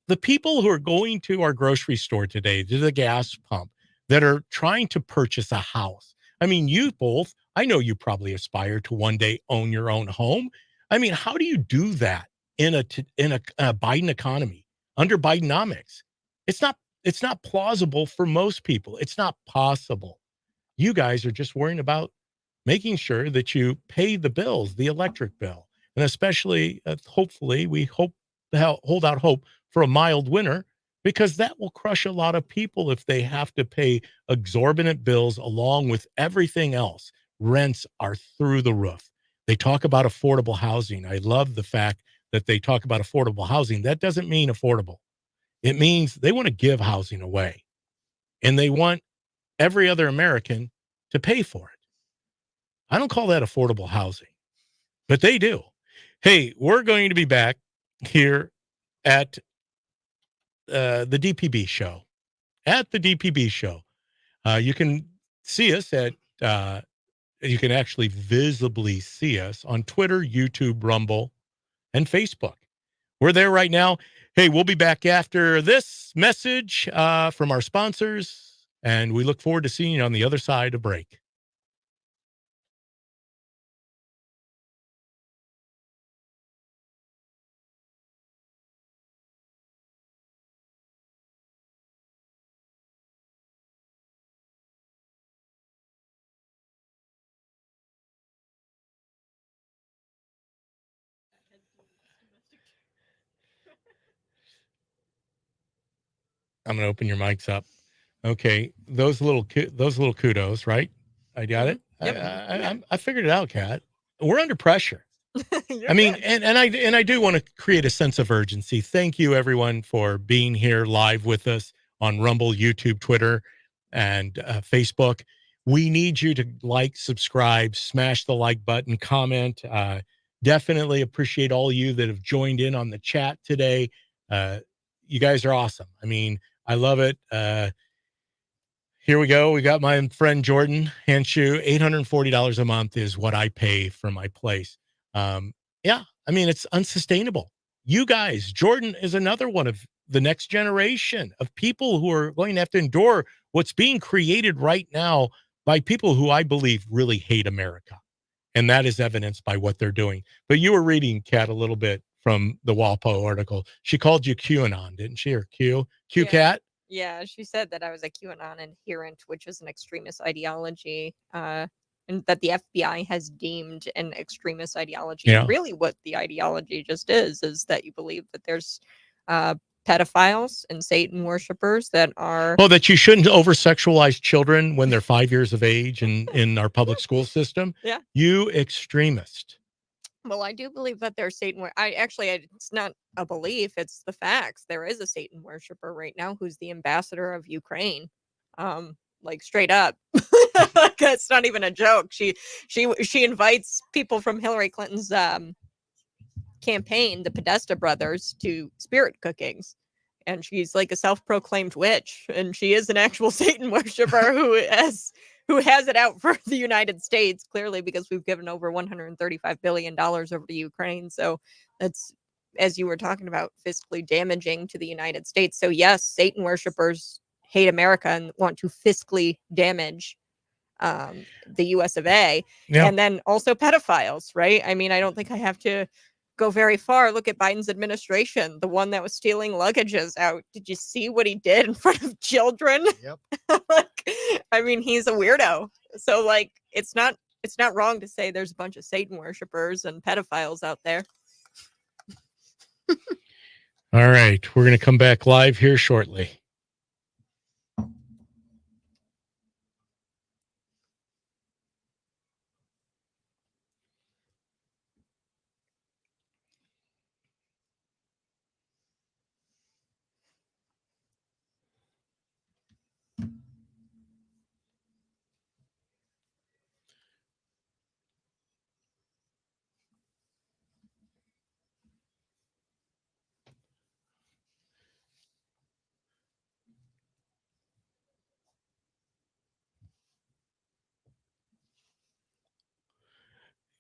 The people who are going to our grocery store today, to the gas pump, that are trying to purchase a house. I mean, you both, I know you probably aspire to one day own your own home. I mean, how do you do that in a Biden economy, under Bidenomics? It's not plausible for most people. It's not possible. You guys are just worrying about making sure that you pay the bills, the electric bill, and especially, hopefully, we hold out hope for a mild winter, because that will crush a lot of people if they have to pay exorbitant bills along with everything else. Rents are through the roof. They talk about affordable housing. I love the fact that they talk about affordable housing. That doesn't mean affordable. It means they want to give housing away, and they want every other American to pay for it. I don't call that affordable housing, but they do. Hey, we're going to be back here at the DPB Show. At the DPB Show. You can see us you can actually visibly see us on Twitter, YouTube, Rumble, and Facebook. We're there right now. Hey, we'll be back after this message from our sponsors, and we look forward to seeing you on the other side of break. I'm going to open your mics up. Okay, those little kudos, right? I got it. Yep. I figured it out, Kat. We're under pressure. I mean, and I do want to create a sense of urgency. Thank you, everyone, for being here live with us on Rumble, YouTube, Twitter, and Facebook. We need you to like, subscribe, smash the like button, comment. Definitely appreciate all you that have joined in on the chat today. You guys are awesome. I mean, I love it. Here we go. We got my friend Jordan Handshoe. $840 a month is what I pay for my place. Yeah, I mean, it's unsustainable. You guys, Jordan is another one of the next generation of people who are going to have to endure what's being created right now by people who I believe really hate America. And that is evidenced by what they're doing. But you were reading, Kat, a little bit from the WAPO article. She called you QAnon, didn't she? Or Q Cat? Yeah, she said that I was a QAnon adherent, which is an extremist ideology, and that the FBI has deemed an extremist ideology. Yeah. And really what the ideology just is that you believe that there's pedophiles and Satan worshipers that are... Oh, that you shouldn't over-sexualize children when they're 5 years of age in our public school system? Yeah. You extremist. Well, I do believe that there's Satan. It's not a belief; it's the facts. There is a Satan worshiper right now who's the ambassador of Ukraine, like straight up. It's not even a joke. She invites people from Hillary Clinton's campaign, the Podesta brothers, to spirit cookings, and she's like a self-proclaimed witch, and she is an actual Satan worshiper who has it out for the United States, clearly, because we've given over $135 billion over to Ukraine. So that's, as you were talking about, fiscally damaging to the United States. So yes, Satan worshipers hate America and want to fiscally damage the US of A. Yeah. And then also pedophiles, right? I mean, I don't think I have to go very far. Look at Biden's administration, the one that was stealing luggages out. Did you see what he did in front of children? Yep. I mean, he's a weirdo. So like, it's not wrong to say there's a bunch of Satan worshipers and pedophiles out there. All right. We're going to come back live here shortly.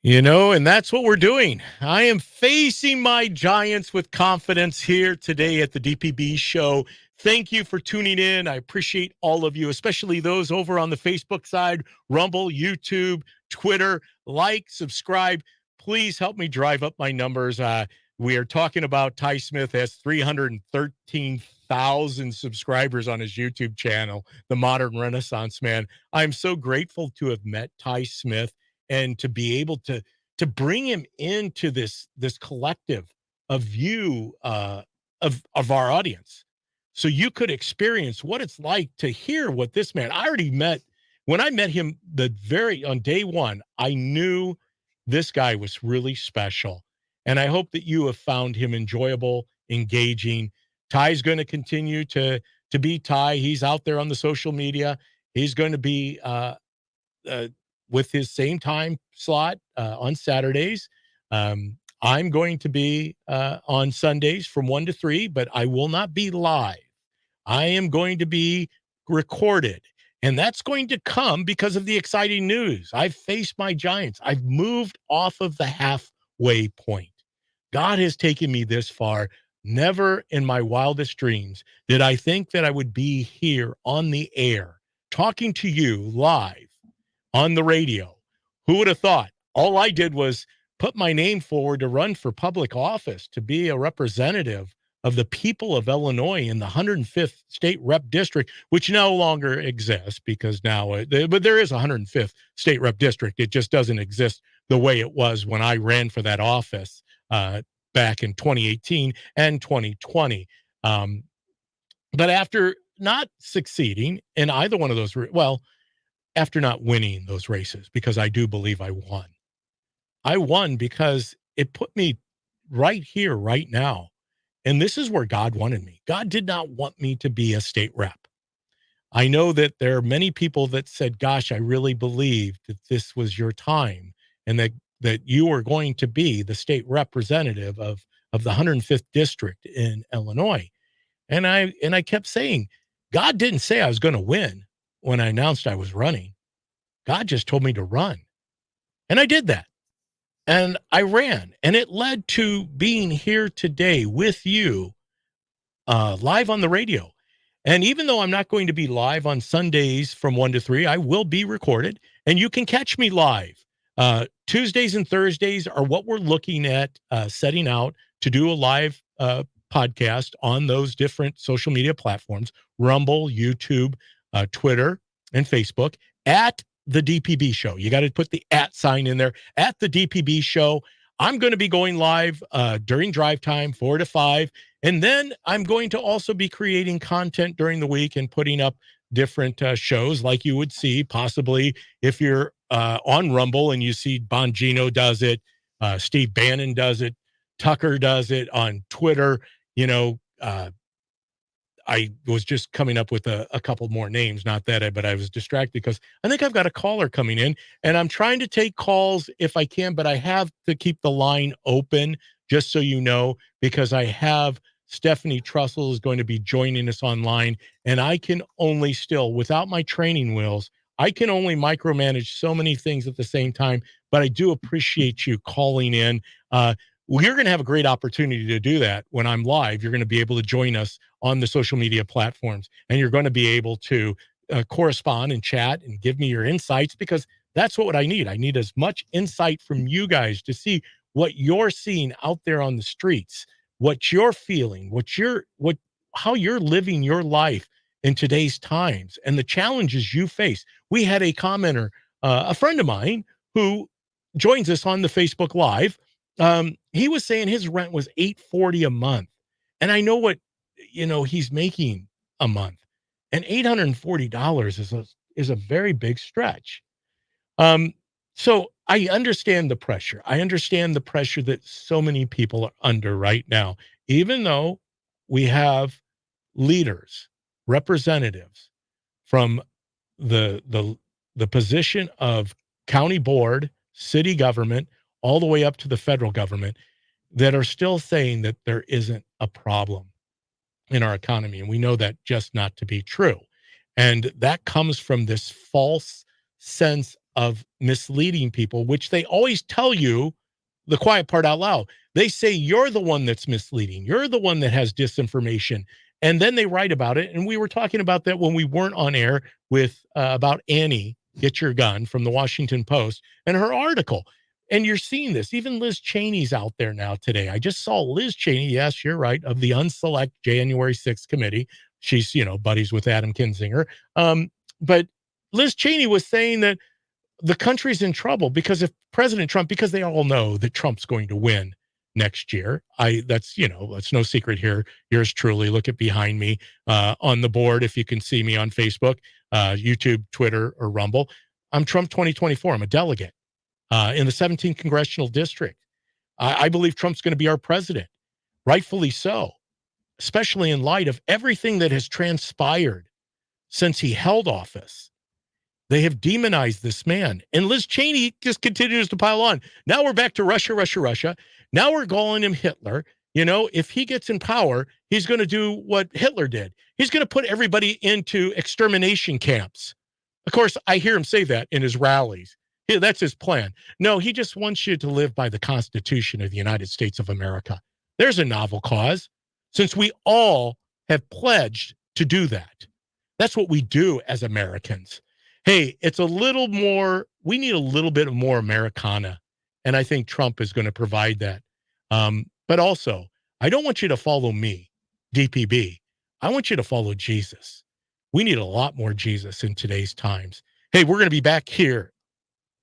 You know, and that's what we're doing. I am facing my giants with confidence here today at the DPB Show. Thank you for tuning in. I appreciate all of you, especially those over on the Facebook side, Rumble, YouTube, Twitter. Like, subscribe. Please help me drive up my numbers. We are talking about Ty Smith has 313,000 subscribers on his YouTube channel, The Modern Renaissance Man. I'm so grateful to have met Ty Smith and to be able to bring him into this collective of you of our audience, so you could experience what it's like to hear what this man. I already met, when I met him on day one, I knew this guy was really special, and I hope that you have found him enjoyable, engaging. Ty's going to continue to be Ty. He's out there on the social media. He's going to be with his same time slot on Saturdays. I'm going to be on Sundays from 1 to 3, but I will not be live. I am going to be recorded, and that's going to come because of the exciting news. I've faced my giants. I've moved off of the halfway point. God has taken me this far. Never in my wildest dreams did I think that I would be here on the air talking to you live on the radio. Who would have thought? All I did was put my name forward to run for public office, to be a representative of the people of Illinois in the 105th state rep district, which no longer exists because now, but there is a 105th state rep district. It just doesn't exist the way it was when I ran for that office back in 2018 and 2020. But after not succeeding in either one of those, after not winning those races, because I do believe I won. I won because it put me right here, right now. And this is where God wanted me. God did not want me to be a state rep. I know that there are many people that said, gosh, I really believed that this was your time and that you were going to be the state representative of the 105th district in Illinois. And I kept saying, God didn't say I was going to win when I announced I was running. God just told me to run. And I did that. And I ran. And it led to being here today with you live on the radio. And even though I'm not going to be live on Sundays from 1 to 3, I will be recorded. And you can catch me live. Tuesdays and Thursdays are what we're looking at setting out to do a live podcast on those different social media platforms, Rumble, YouTube, Twitter, and Facebook, at the DPB Show. You got to put the @ sign in there, at the DPB Show. I'm going to be going live during drive time, 4 to 5. And then I'm going to also be creating content during the week and putting up different shows like you would see possibly if you're on Rumble and you see Bongino does it, Steve Bannon does it, Tucker does it on Twitter. I was just coming up with a couple more names, but I was distracted because I think I've got a caller coming in, and I'm trying to take calls if I can, but I have to keep the line open, just so you know, because I have Stephanie Trussell is going to be joining us online, and I can only still, without my training wheels, I can only micromanage so many things at the same time, but I do appreciate you calling in. Well, you're going to have a great opportunity to do that when I'm live. You're going to be able to join us on the social media platforms, and you're going to be able to correspond and chat and give me your insights, because that's what I need. I need as much insight from you guys to see what you're seeing out there on the streets, what you're feeling, how you're living your life in today's times and the challenges you face. We had a commenter, a friend of mine who joins us on the Facebook Live. He was saying his rent was $840 a month. And I know what, he's making a month, and $840 is a very big stretch. So I understand the pressure. I understand the pressure that so many people are under right now, even though we have leaders, representatives from the position of county board, city government, all the way up to the federal government, that are still saying that there isn't a problem in our economy. And we know that just not to be true. And that comes from this false sense of misleading people, which they always tell you the quiet part out loud. They say you're the one that's misleading. You're the one that has disinformation. And then they write about it. And we were talking about that when we weren't on air with about Annie Get Your Gun from the Washington Post and her article. And you're seeing this. Even Liz Cheney's out there now today. I just saw Liz Cheney, yes, you're right, of the Unselect January 6th committee. She's, buddies with Adam Kinzinger. But Liz Cheney was saying that the country's in trouble because because they all know that Trump's going to win next year. That's no secret here. Yours truly, look at behind me on the board. If you can see me on Facebook, YouTube, Twitter, or Rumble, I'm Trump 2024. I'm a delegate in the 17th congressional district. I believe Trump's going to be our president, rightfully so, especially in light of everything that has transpired since he held office. They have demonized this man. And Liz Cheney just continues to pile on. Now we're back to Russia, Russia, Russia. Now we're calling him Hitler. If he gets in power, he's going to do what Hitler did. He's going to put everybody into extermination camps. Of course, I hear him say that in his rallies. Yeah, that's his plan. No, he just wants you to live by the Constitution of the United States of America. There's a novel cause, since we all have pledged to do that. That's what we do as Americans. Hey, it's a little more, we need a little bit more Americana. And I think Trump is going to provide that. But also, I don't want you to follow me, DPB. I want you to follow Jesus. We need a lot more Jesus in today's times. Hey, we're going to be back here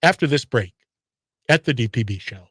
after this break at the DPB Show.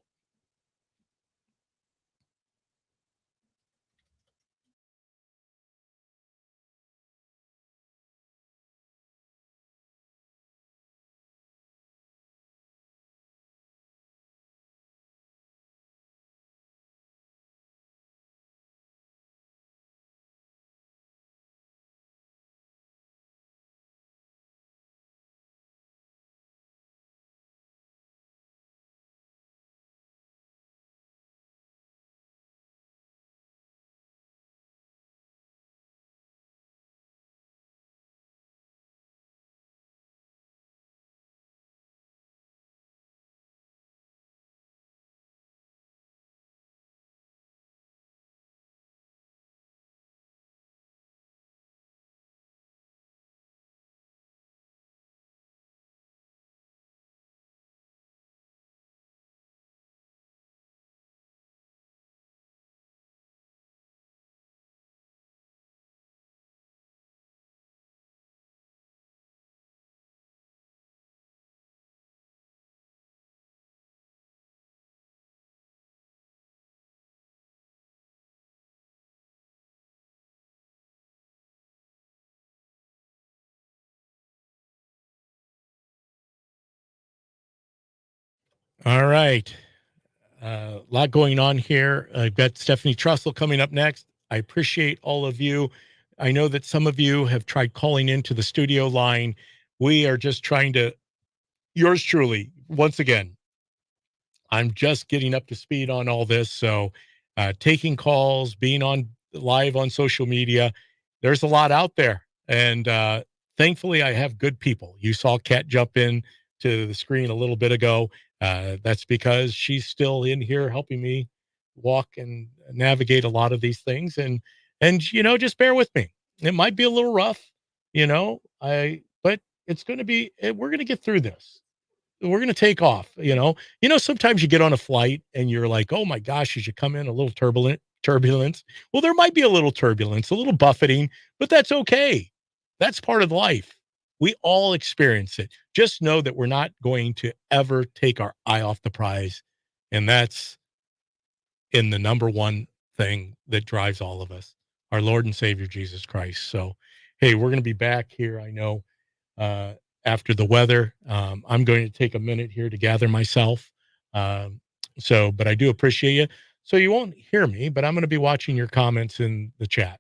All right. A lot going on here. I've got Stephanie Trussell coming up next. I appreciate all of you. I know that some of you have tried calling into the studio line. We are just trying to, yours truly, once again, I'm just getting up to speed on all this. So taking calls, being on live on social media, there's a lot out there. And thankfully, I have good people. You saw Kat jump in to the screen a little bit ago. That's because she's still in here helping me walk and navigate a lot of these things. And just bear with me. It might be a little rough, but it's going to be, we're going to get through this. We're going to take off. Sometimes you get on a flight and you're like, oh my gosh, as you come in a little turbulence. Well, there might be a little turbulence, a little buffeting, but that's okay. That's part of life. We all experience it. Just know that we're not going to ever take our eye off the prize. And that's in the number one thing that drives all of us, our Lord and Savior, Jesus Christ. So, hey, we're going to be back here. I know, after the weather. I'm going to take a minute here to gather myself. But I do appreciate you. So you won't hear me, but I'm going to be watching your comments in the chat.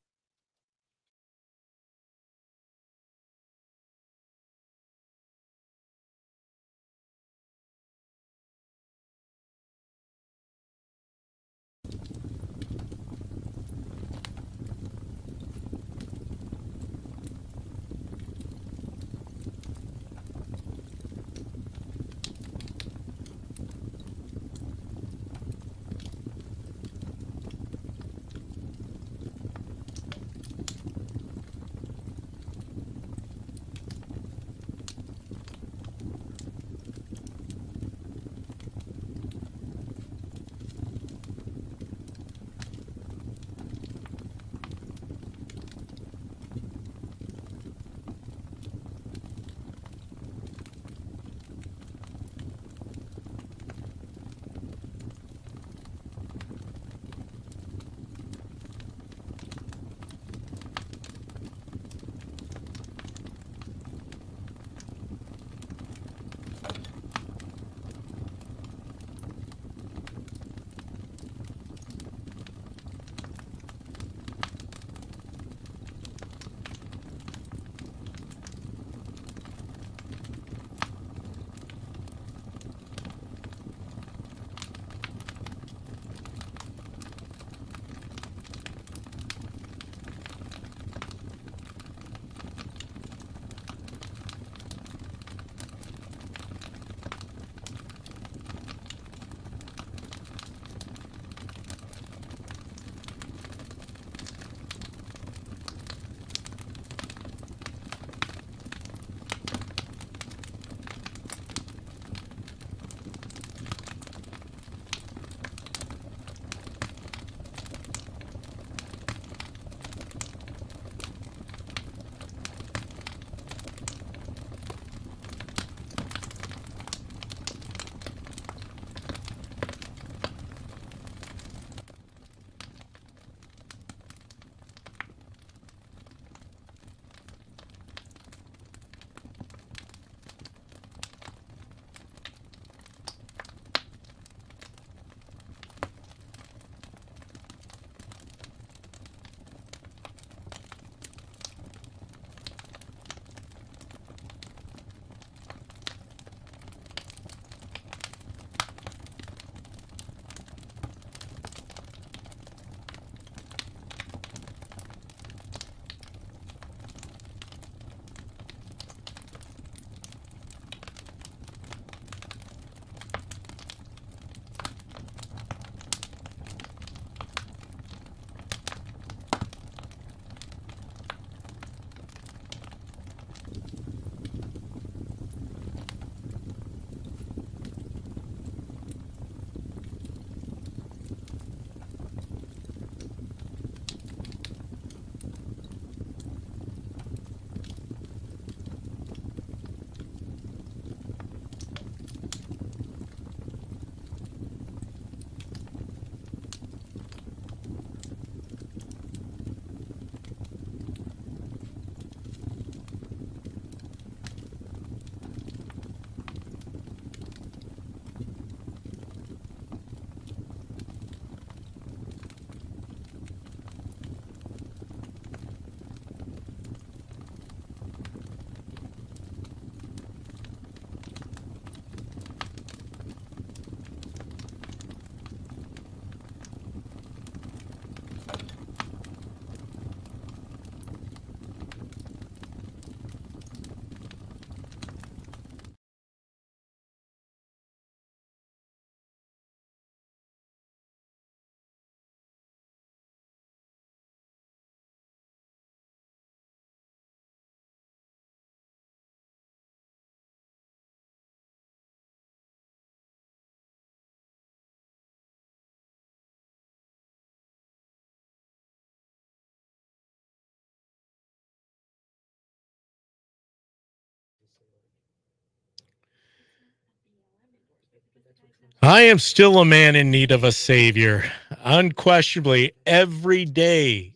I am still a man in need of a savior. Unquestionably, every day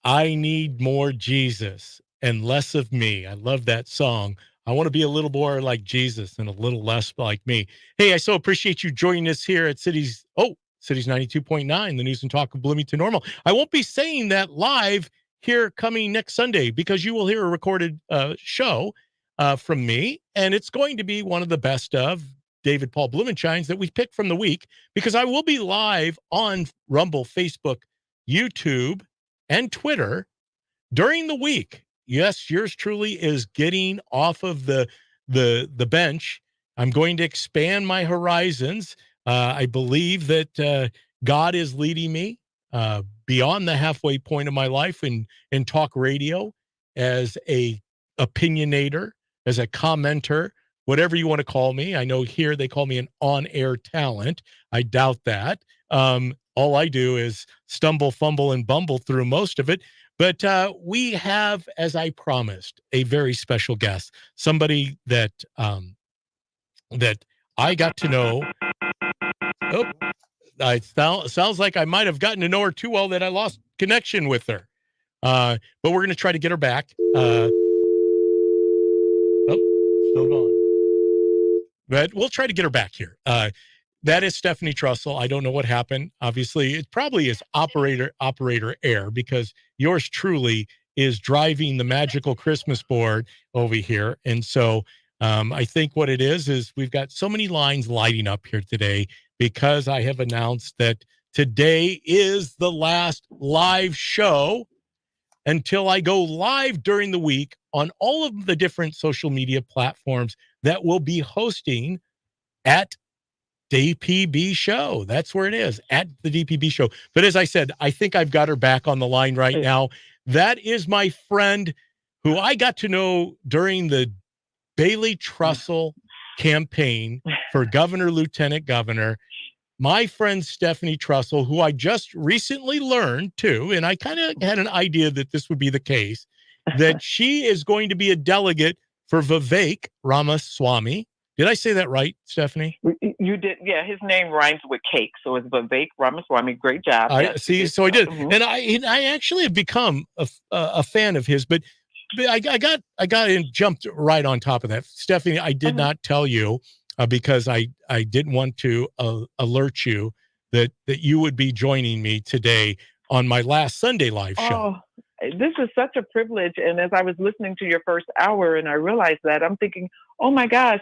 I need more Jesus and less of me. I love that song. I want to be a little more like Jesus and a little less like me. Hey, I so appreciate you joining us here at Cities 92.9, the news and talk of Bloomington Normal. I won't be saying that live here coming next Sunday because you will hear a recorded show from me, and it's going to be one of the best of David Paul Blumenshines that we picked from the week, because I will be live on Rumble, Facebook, YouTube, and Twitter during the week. Yes, yours truly is getting off of the bench. I'm going to expand my horizons. I believe that God is leading me beyond the halfway point of my life in talk radio as a opinionator, as a commenter, whatever you want to call me. I know here they call me an on-air talent. I doubt that. All I do is stumble, fumble, and bumble through most of it. But we have, as I promised, a very special guest, somebody that that I got to know. Oh, sounds like I might have gotten to know her too well that I lost connection with her. But we're going to try to get her back. Still gone. But we'll try to get her back here. That is Stephanie Trussell. I don't know what happened. Obviously, it probably is operator error, because yours truly is driving the magical Christmas board over here. And so I think what it is we've got so many lines lighting up here today because I have announced that today is the last live show until I go live during the week on all of the different social media platforms that will be hosting at DPB Show. That's where it is, at the DPB Show. But as I said, I think I've got her back on the line right now. That is my friend who I got to know during the Bailey Trussell campaign for governor, lieutenant governor. My friend Stephanie Trussell, who I just recently learned too, and I kind of had an idea that this would be the case, that she is going to be a delegate for Vivek Ramaswamy. Did I say that right, Stephanie? You did, yeah. His name rhymes with cake, so it's Vivek Ramaswamy. Great job. Yes, so I did, and I actually have become a fan of his. But I got and jumped right on top of that, Stephanie. I did not tell you because I didn't want to alert you that you would be joining me today on my last Sunday live show. This is such a privilege, and as I was listening to your first hour, and I realized that, I'm thinking, oh my gosh,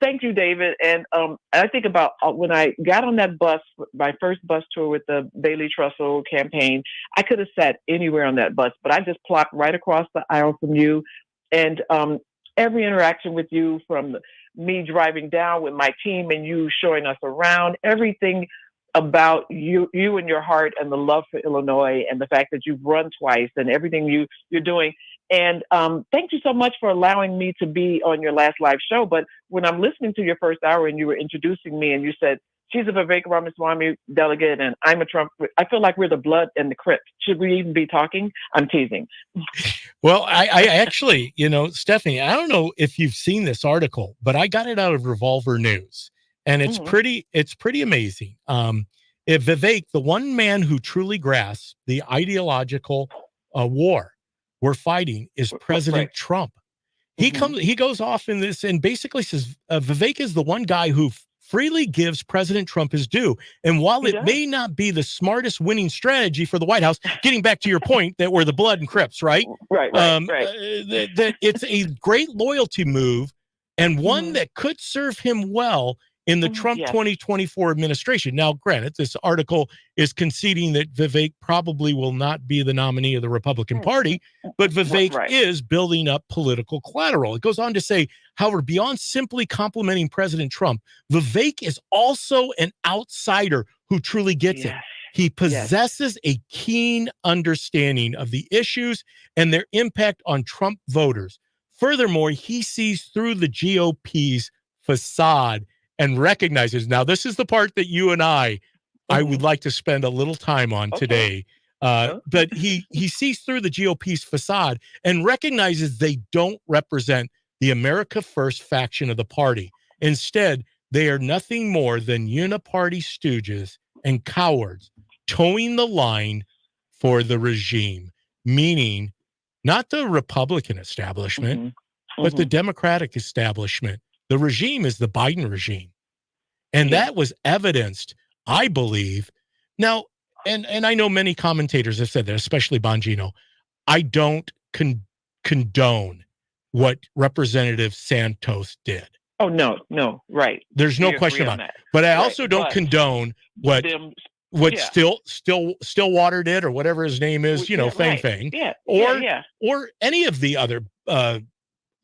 thank you, David. And I think about when I got on that bus, my first bus tour with the Bailey Trussell campaign, I could have sat anywhere on that bus, but I just plopped right across the aisle from you. And every interaction with you, from me driving down with my team and you showing us around, everything about you and your heart and the love for Illinois and the fact that you've run twice and everything you're doing. And thank you so much for allowing me to be on your last live show. But when I'm listening to your first hour and you were introducing me and you said, she's a Vivek Ramaswamy delegate and I'm a Trump, I feel like we're the blood and the Crips. Should we even be talking? I'm teasing. Well, I actually, Stephanie, I don't know if you've seen this article, but I got it out of Revolver News. And it's pretty amazing. If Vivek, the one man who truly grasps the ideological war we're fighting, is President Trump. He goes off in this and basically says Vivek is the one guy who freely gives President Trump his due. And while it may not be the smartest winning strategy for the White House, getting back to your point that we're the blood and Crips, right? Right. That it's a great loyalty move and one that could serve him well in the Trump 2024 administration. Now, granted, this article is conceding that Vivek probably will not be the nominee of the Republican Party, but Vivek is building up political collateral. It goes on to say, however, beyond simply complimenting President Trump, Vivek is also an outsider who truly gets it. He possesses a keen understanding of the issues and their impact on Trump voters. Furthermore, he sees through the GOP's facade and recognizes, now this is the part that you and I would like to spend a little time on today. But he sees through the GOP's facade and recognizes they don't represent the America First faction of the party. Instead, They are nothing more than uniparty stooges and cowards towing the line for the regime, meaning not the Republican establishment, but the Democratic establishment. The regime is the Biden regime. And that was evidenced, I believe. Now, and I know many commentators have said that, especially Bongino. I don't condone what Representative Santos did. Oh, no, right. There's no question about it. But I also don't condone what Stillwater did, or whatever his name is, Fang. Or any of the other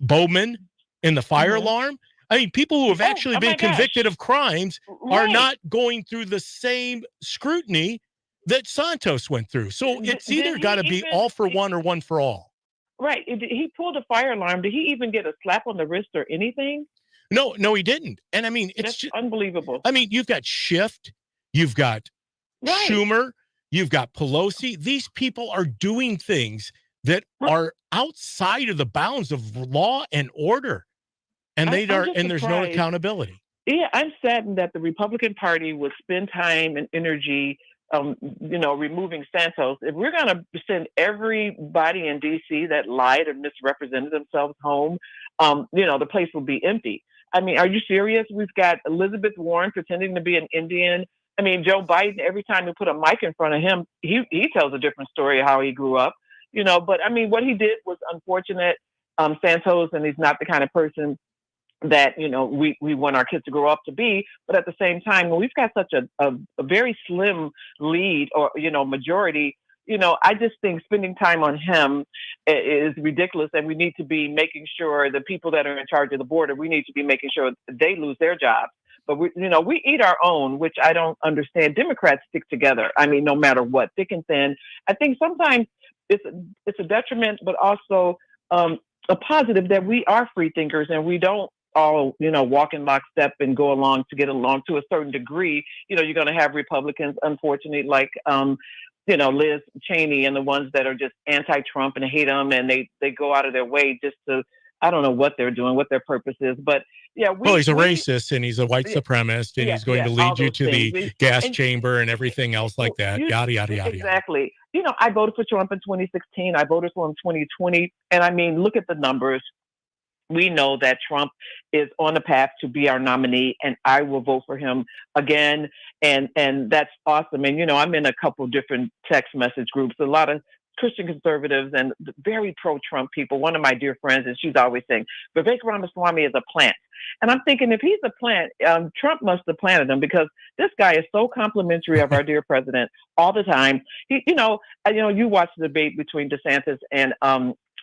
Bowman in the fire alarm. I mean, people who have actually been convicted of crimes are not going through the same scrutiny that Santos went through. So it's either got to be all for one or one for all. Right. He pulled a fire alarm. Did he even get a slap on the wrist or anything? No, he didn't. And I mean, it's just unbelievable. I mean, you've got Schiff, you've got Schumer, you've got Pelosi. These people are doing things that are outside of the bounds of law and order. And there's no accountability. Yeah, I'm saddened that the Republican Party would spend time and energy removing Santos. If we're going to send everybody in D.C. that lied or misrepresented themselves home, the place will be empty. I mean, are you serious? We've got Elizabeth Warren pretending to be an Indian. I mean, Joe Biden, every time we put a mic in front of him, he tells a different story of how he grew up, But, I mean, what he did was unfortunate, Santos, and he's not the kind of person that, we want our kids to grow up to be. But at the same time, when we've got such a very slim lead or, majority, I just think spending time on him is ridiculous. And we need to be making sure the people that are in charge of the border, we need to be making sure they lose their jobs. But we eat our own, which I don't understand. Democrats stick together. I mean, no matter what, thick and thin. I think sometimes it's a detriment, but also a positive that we are free thinkers and we don't all, walk in lockstep and go along to get along to a certain degree. You're going to have Republicans, unfortunately, like, Liz Cheney and the ones that are just anti-Trump and hate him. And they go out of their way just to, I don't know what they're doing, what their purpose is. But yeah. He's a racist and he's a white supremacist and he's going to lead you to the gas chamber and everything else like that. Yada, yada, yada. Exactly. I voted for Trump in 2016. I voted for him in 2020. And I mean, look at the numbers. We know that Trump is on the path to be our nominee, and I will vote for him again. And that's awesome. And, I'm in a couple of different text message groups, a lot of Christian conservatives and very pro-Trump people. One of my dear friends, and she's always saying, Vivek Ramaswamy is a plant. And I'm thinking, if he's a plant, Trump must have planted him, because this guy is so complimentary of our dear president all the time. He, you watch the debate between DeSantis and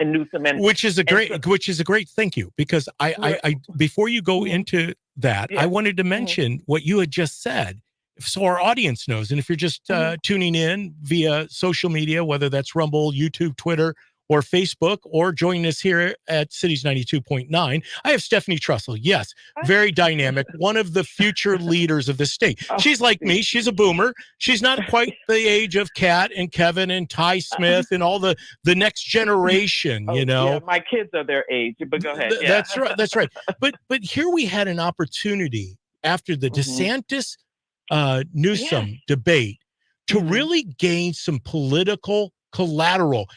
Newsom, which is a great thank you, because I before you go into that, I wanted to mention what you had just said, so our audience knows. And if you're just tuning in via social media, whether that's Rumble, YouTube, Twitter, or Facebook, or joining us here at Cities 92.9, I have Stephanie Trussell. Yes, very dynamic, one of the future leaders of the state. She's like me. She's a boomer. She's not quite the age of Kat and Kevin and Ty Smith and all the next generation, Yeah, my kids are their age, but go ahead. Yeah. That's right. But here we had an opportunity after the DeSantis Newsom debate to really gain some political collateral.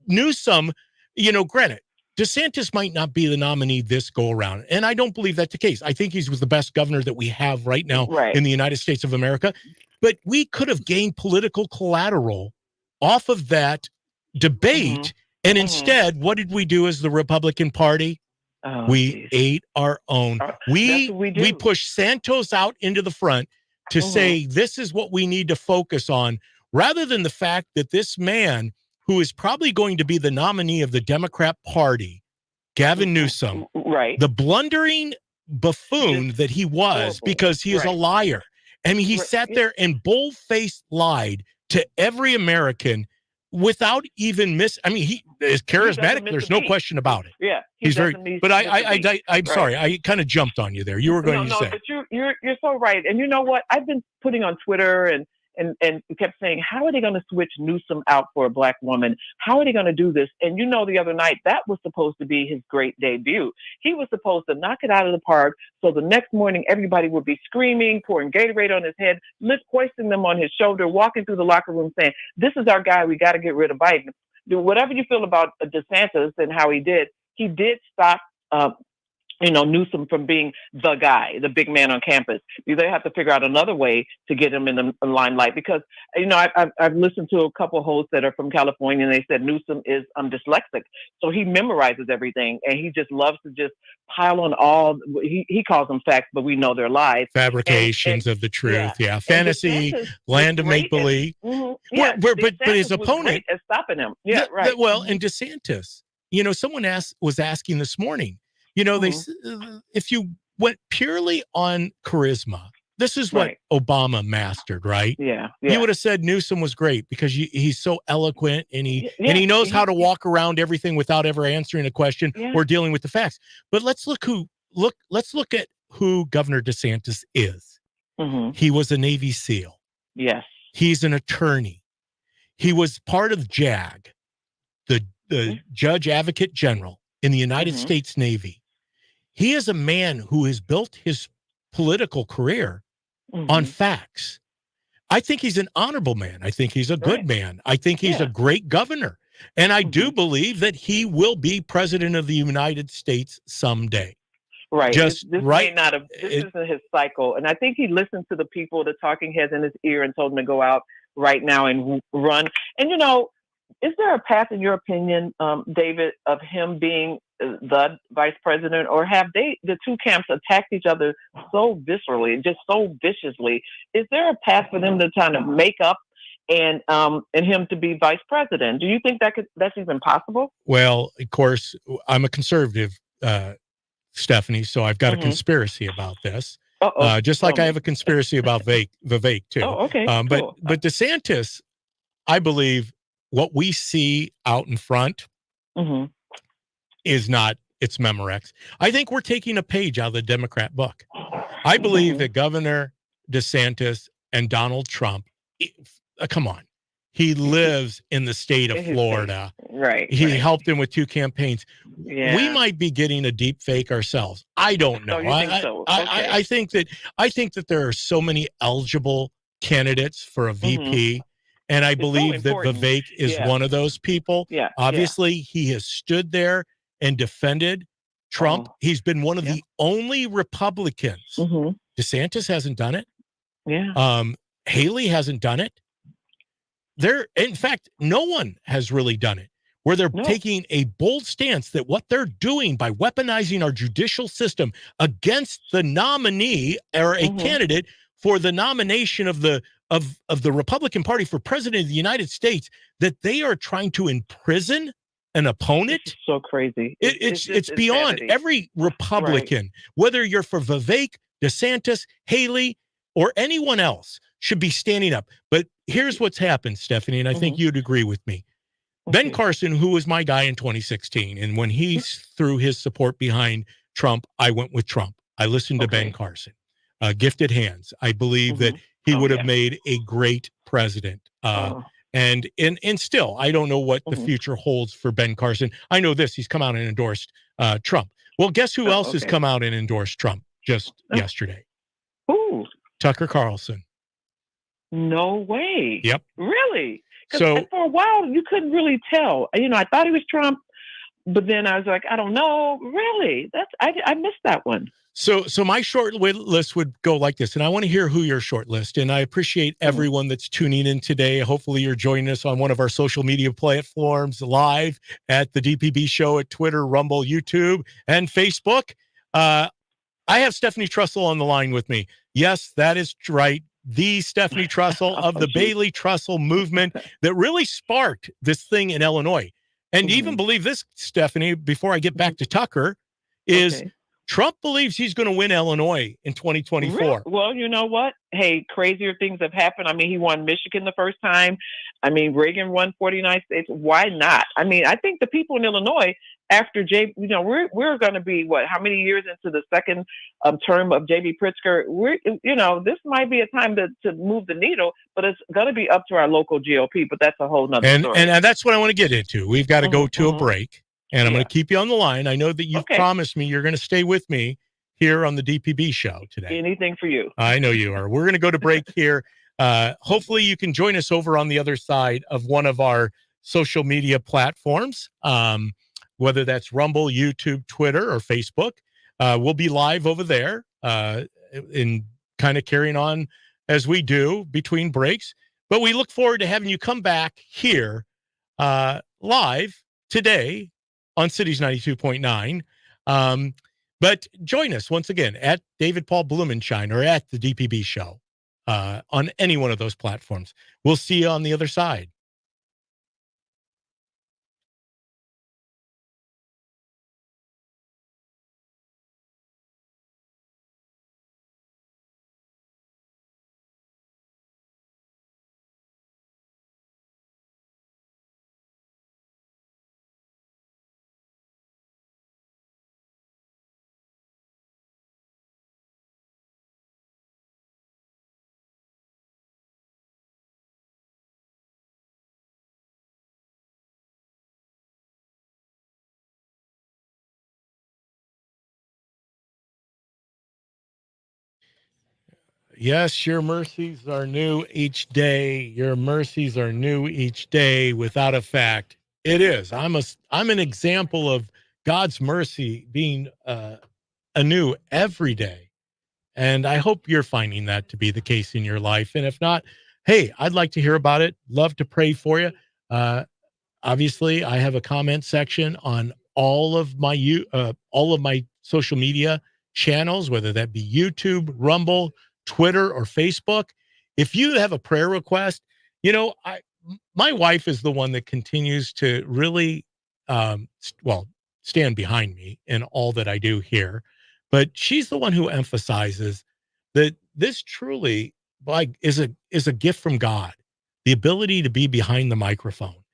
Newsom, granted, DeSantis might not be the nominee this go around, and I don't believe that's the case. I think he was the best governor that we have right now in the United States of America. But we could have gained political collateral off of that debate, and instead, what did we do as the Republican Party? We ate our own. We pushed Santos out into the front to say this is what we need to focus on, rather than the fact that this man, who is probably going to be the nominee of the Democrat Party, Gavin Newsom, the blundering buffoon that he was, because he is a liar. I mean, he sat there and bold-faced lied to every American without even he is charismatic. There's no question about it. Yeah, he's very. But I'm sorry, I kind of jumped on you there. You were going to say. But you're so right. And you know what? I've been putting on Twitter and and kept saying, how are they going to switch Newsom out for a black woman? How are they going to do this? And the other night, that was supposed to be his great debut. He was supposed to knock it out of the park. So the next morning, everybody would be screaming, pouring Gatorade on his head, hoisting them on his shoulder, walking through the locker room saying, this is our guy. We got to get rid of Biden. Whatever you feel about DeSantis and how he did stop Newsom from being the guy, the big man on campus. They have to figure out another way to get him in the limelight because, I've listened to a couple of hosts that are from California and they said Newsom is dyslexic. So he memorizes everything and he just loves to just pile on he calls them facts, but we know they're lies. Fabrications of the truth. Yeah. Fantasy, land of make-believe. Yeah, but his opponent is stopping him. Yeah, right. And DeSantis, someone was asking this morning, if you went purely on charisma, this is what Obama mastered, right? Yeah. You would have said Newsom was great because he's so eloquent and he knows how to walk around everything without ever answering a question or dealing with the facts. But let's look at who Governor DeSantis is. Mm-hmm. He was a Navy SEAL. Yes. He's an attorney. He was part of JAG, the Judge Advocate General in the United States Navy. He is a man who has built his political career on facts. I think he's an honorable man. I think he's a good man. I think he's a great governor. And I do believe that he will be president of the United States someday. Right. This isn't his cycle. And I think he listened to the people, the talking heads in his ear and told him to go out right now and run. And, is there a path, in your opinion, David, of him being the vice president, or have the two camps attacked each other so viscerally, just so viciously? Is there a path for them to kind of make up and him to be vice president? Do you think that's even possible? Well, of course, I'm a conservative, Stephanie, so I've got a conspiracy about this. Just like I have a conspiracy about Vivek too. Oh, okay. But DeSantis, I believe what we see out in front is not its Memorex. I think we're taking a page out of the Democrat book. I believe that Governor DeSantis and Donald Trump, come on, he lives in the state of Florida. Right. He helped him with 2 campaigns. Yeah. We might be getting a deep fake ourselves. I don't know. I think that there are so many eligible candidates for a VP. And I believe that Vivek is one of those people. Yeah. Obviously, he has stood there and defended Trump. He's been one of the only Republicans. DeSantis hasn't done it. Yeah. Haley hasn't done it. In fact, no one has really done it, where they're taking a bold stance that what they're doing by weaponizing our judicial system against the nominee or a candidate for the nomination of the Republican Party for president of the United States, that they are trying to imprison an opponent. It's so crazy. It's beyond insanity. Every Republican, whether you're for Vivek, DeSantis, Haley, or anyone else, should be standing up. But here's what's happened, Stephanie, and I think you'd agree with me. Ben Carson, who was my guy in 2016, and when he threw his support behind Trump, I went with Trump. I listened to Ben Carson. Gifted hands. I believe that he would have made a great president. And still, I don't know what the future holds for Ben Carson. I know this. He's come out and endorsed Trump. Well, guess who else has come out and endorsed Trump just yesterday? Who? Tucker Carlson. No way. Yep. Really? So for a while, you couldn't really tell. I thought he was Trump, but then I was like, I don't know. Really? I missed that one. So my short list would go like this, and I want to hear who your short list. And I appreciate everyone that's tuning in today. Hopefully you're joining us on one of our social media platforms live at the DPB Show at Twitter, Rumble, YouTube, and Facebook. I have Stephanie Trussell on the line with me. Yes, that is right. The Stephanie Trussell of the Bailey Trussell movement that really sparked this thing in Illinois. And even believe this, Stephanie, before I get back to Tucker, is Trump believes he's going to win Illinois in 2024. Well, you know what? Hey, crazier things have happened. I mean, he won Michigan the first time. I mean, Reagan won 49 states. Why not? I mean, I think the people in Illinois, after we're going to be how many years into the second term of J.B. Pritzker? This might be a time to move the needle, but it's going to be up to our local GOP. But that's a whole nother story. And that's what I want to get into. We've got to go to a break, and I'm going to keep you on the line. I know that you've promised me you're going to stay with me here on the DPB show today. Anything for you. I know you are. We're going to go to break here. Hopefully you can join us over on the other side of one of our social media platforms, whether that's Rumble, YouTube, Twitter, or Facebook. We'll be live over there in kind of carrying on as we do between breaks. But we look forward to having you come back here live today on Cities 92.9. But join us once again at David Paul Blumenshine or at the DPB Show on any one of those platforms. We'll see you on the other side. Yes, your mercies are new each day. Your mercies are new each day without a fact. It is. I'm an example of God's mercy being anew every day. And I hope you're finding that to be the case in your life. And if not, hey, I'd like to hear about it. Love to pray for you. Obviously, I have a comment section on all of my social media channels, whether that be YouTube, Rumble, Twitter, or Facebook. If you have a prayer request, my wife is the one that continues to really, stand behind me in all that I do here. But she's the one who emphasizes that this truly is a gift from God, the ability to be behind the microphone,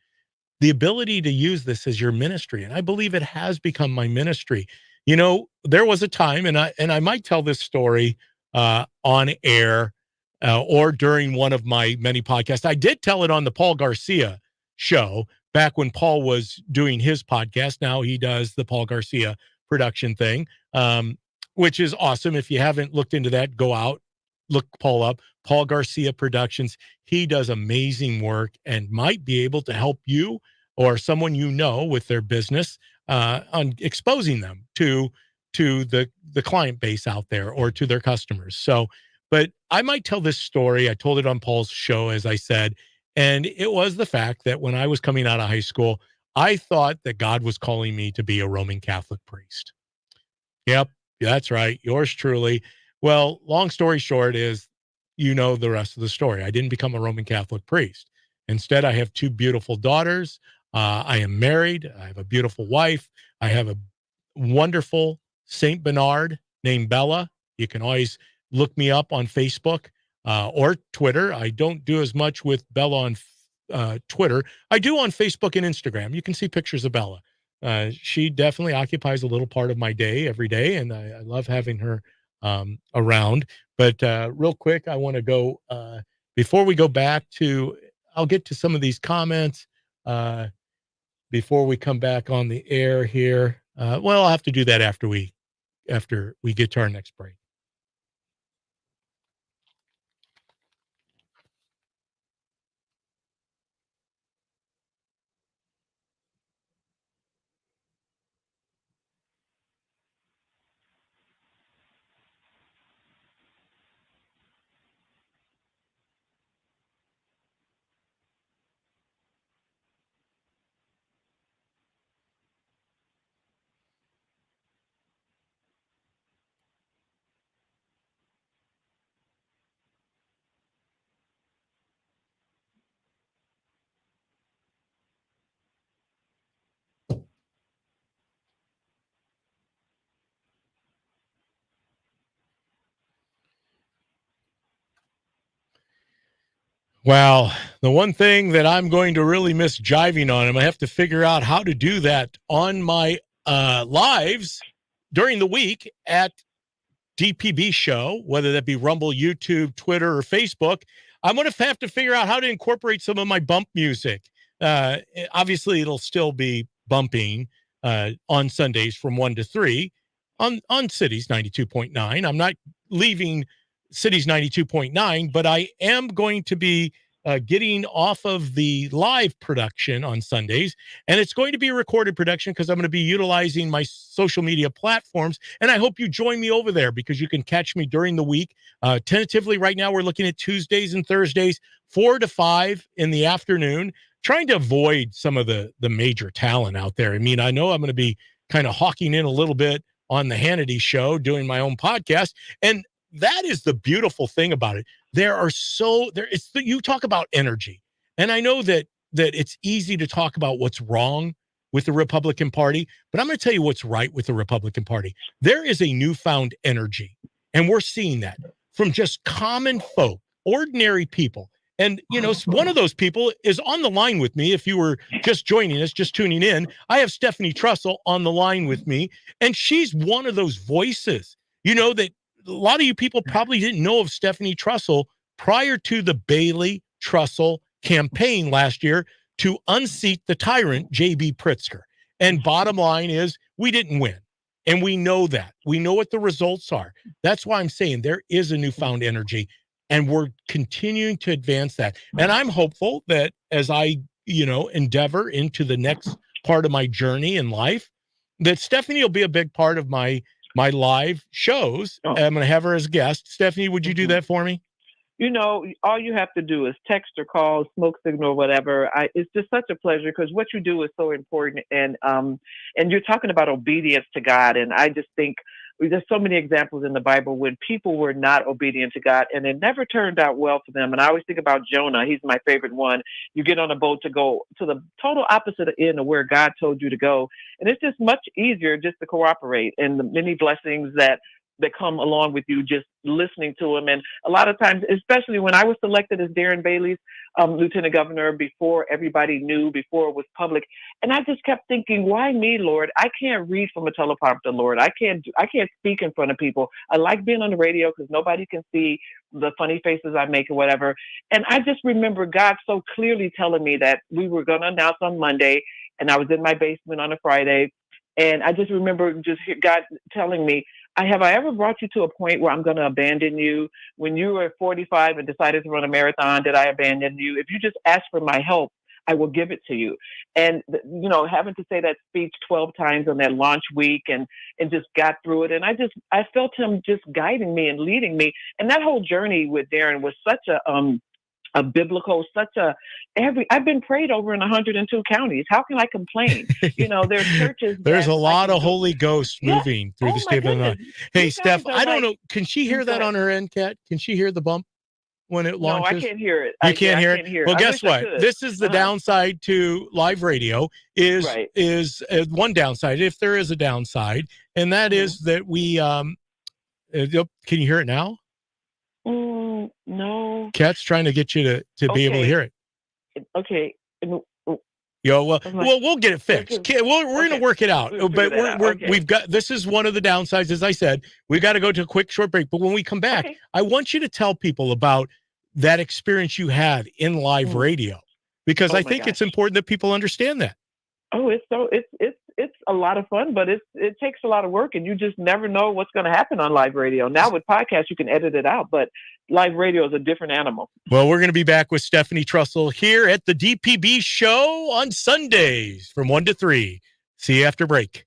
the ability to use this as your ministry. And I believe it has become my ministry. There was a time, and I might tell this story on air or during one of my many podcasts. I did tell it on the Paul Garcia show back when Paul was doing his podcast. Now he does the Paul Garcia production thing, which is awesome. If you haven't looked into that, go out, look Paul up, Paul Garcia Productions. He does amazing work and might be able to help you or someone with their business on exposing them to the client base out there or to their customers. So, but I might tell this story. I told it on Paul's show, as I said, and it was the fact that when I was coming out of high school, I thought that God was calling me to be a Roman Catholic priest. Yep, that's right. Yours truly. Well, long story short is, the rest of the story. I didn't become a Roman Catholic priest. Instead, I have two beautiful daughters. I am married. I have a beautiful wife. I have a wonderful Saint Bernard named Bella. You can always look me up on Facebook or Twitter. I don't do as much with Bella on Twitter. I do on Facebook and Instagram. You can see pictures of Bella. She definitely occupies a little part of my day every day, and I love having her around. But real quick, I want to go, before we go back I'll get to some of these comments before we come back on the air here. I'll have to do that after we get to our next break. Well, the one thing that I'm going to really miss jiving on, I'm going to have to figure out how to do that on my lives during the week at DPB Show, whether that be Rumble, YouTube, Twitter, or Facebook. I'm going to have to figure out how to incorporate some of my bump music. Obviously, it'll still be bumping on Sundays from 1 to 3 on Cities 92.9. I'm not leaving Cities 92.9, but I am going to be getting off of the live production on Sundays, and it's going to be a recorded production because I'm going to be utilizing my social media platforms, and I hope you join me over there because you can catch me during the week. Tentatively, right now, we're looking at Tuesdays and Thursdays, 4 to 5 in the afternoon, trying to avoid some of the major talent out there. I mean, I know I'm going to be kind of hawking in a little bit on the Hannity show, doing my own podcast, and that is the beautiful thing about it. You talk about energy. And I know that it's easy to talk about what's wrong with the Republican Party, but I'm going to tell you what's right with the Republican Party. There is a newfound energy, and we're seeing that from just common folk, ordinary people. And, one of those people is on the line with me. If you were just joining us, just tuning in, I have Stephanie Trussell on the line with me, and she's one of those voices, that a lot of you people probably didn't know of Stephanie Trussell prior to the Bailey Trussell campaign last year to unseat the tyrant, J.B. Pritzker. And bottom line is we didn't win. And we know that. We know what the results are. That's why I'm saying there is a newfound energy, and we're continuing to advance that. And I'm hopeful that as I, endeavor into the next part of my journey in life, that Stephanie will be a big part of my live shows. Oh. I'm going to have her as a guest. Stephanie, would you do that for me? All you have to do is text or call, smoke signal, whatever. It's just such a pleasure because what you do is so important. And you're talking about obedience to God. And I just think there's so many examples in the Bible when people were not obedient to God and it never turned out well for them. And I always think about Jonah. He's my favorite one. You get on a boat to go to the total opposite end of where God told you to go. And it's just much easier just to cooperate, and the many blessings that come along with you just listening to him. And a lot of times, especially when I was selected as Darren Bailey's lieutenant governor before everybody knew, before it was public, and I just kept thinking, why me, Lord? I can't read from a teleprompter, Lord. I can't speak in front of people. I like being on the radio because nobody can see the funny faces I make or whatever. And I just remember God so clearly telling me that we were going to announce on Monday, and I was in my basement on a Friday. And I just remember God telling me, have I ever brought you to a point where I'm going to abandon you? When you were 45 and decided to run a marathon, did I abandon you? If you just ask for my help, I will give it to you. And, having to say that speech 12 times on that launch week and just got through it. And I felt him just guiding me and leading me. And that whole journey with Darren was such a biblical, I've been prayed over in 102 counties. How can I complain? There's churches. There's a lot of Holy Ghost moving through the state of Illinois. Hey, Steph, I don't know. Can she hear that on her end, Kat? Can she hear the bump when it launches? No, I can't hear it. You can't hear it? Well, guess what? This is the downside to live radio is one downside, if there is a downside, and that is that we, can you hear it now? No. Kat's trying to get you to be able to hear it. Okay. We'll get it fixed. We're going to work it out. But we've got, this is one of the downsides, as I said, we've got to go to a quick short break. But when we come back, I want you to tell people about that experience you had in live radio, because I think it's important that people understand that. Oh, it's a lot of fun, but it takes a lot of work, and you just never know what's going to happen on live radio. Now with podcasts, you can edit it out, but live radio is a different animal. Well, we're going to be back with Stephanie Trussell here at the DPB Show on Sundays from 1 to 3. See you after break.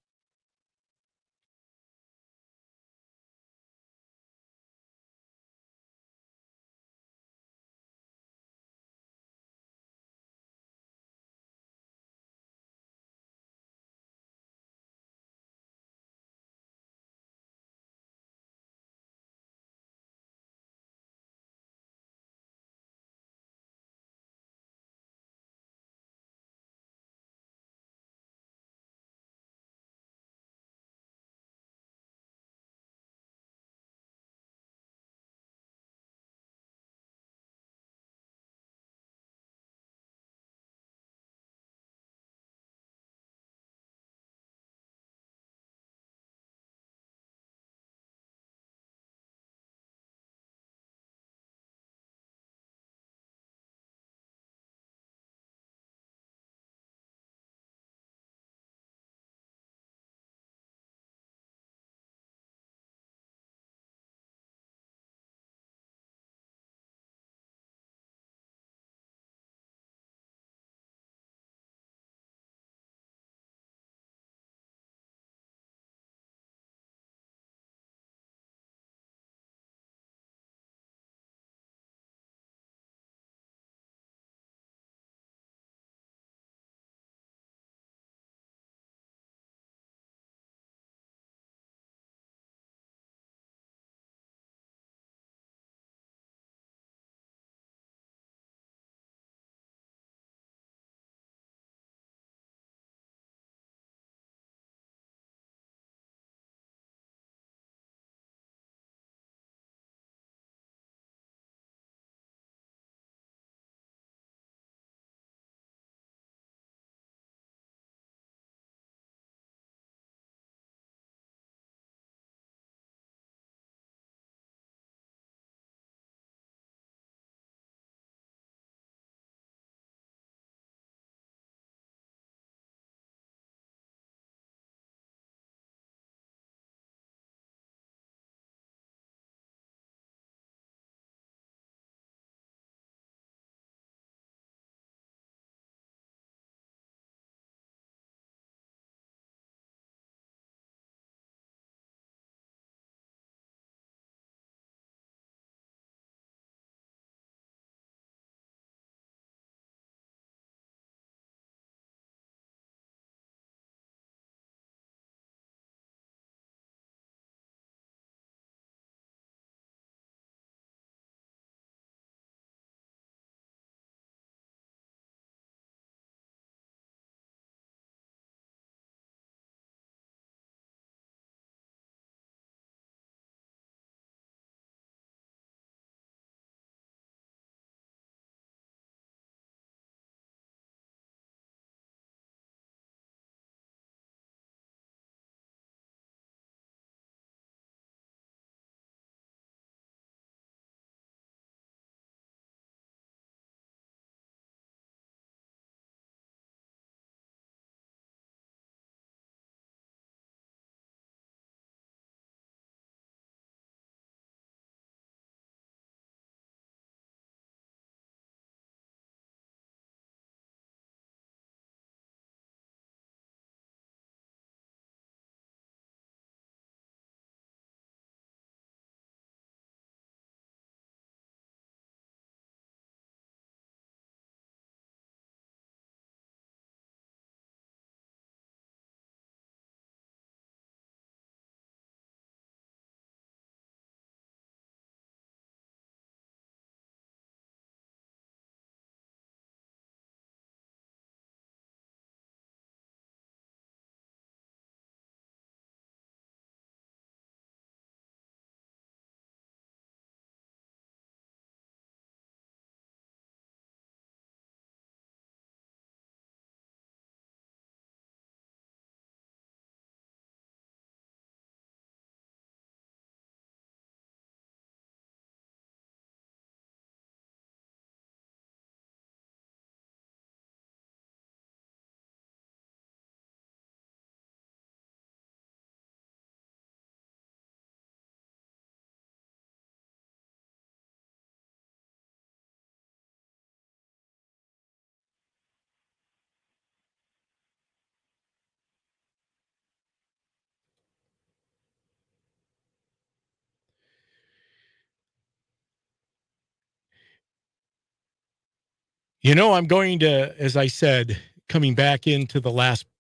I'm going to, as I said, coming back into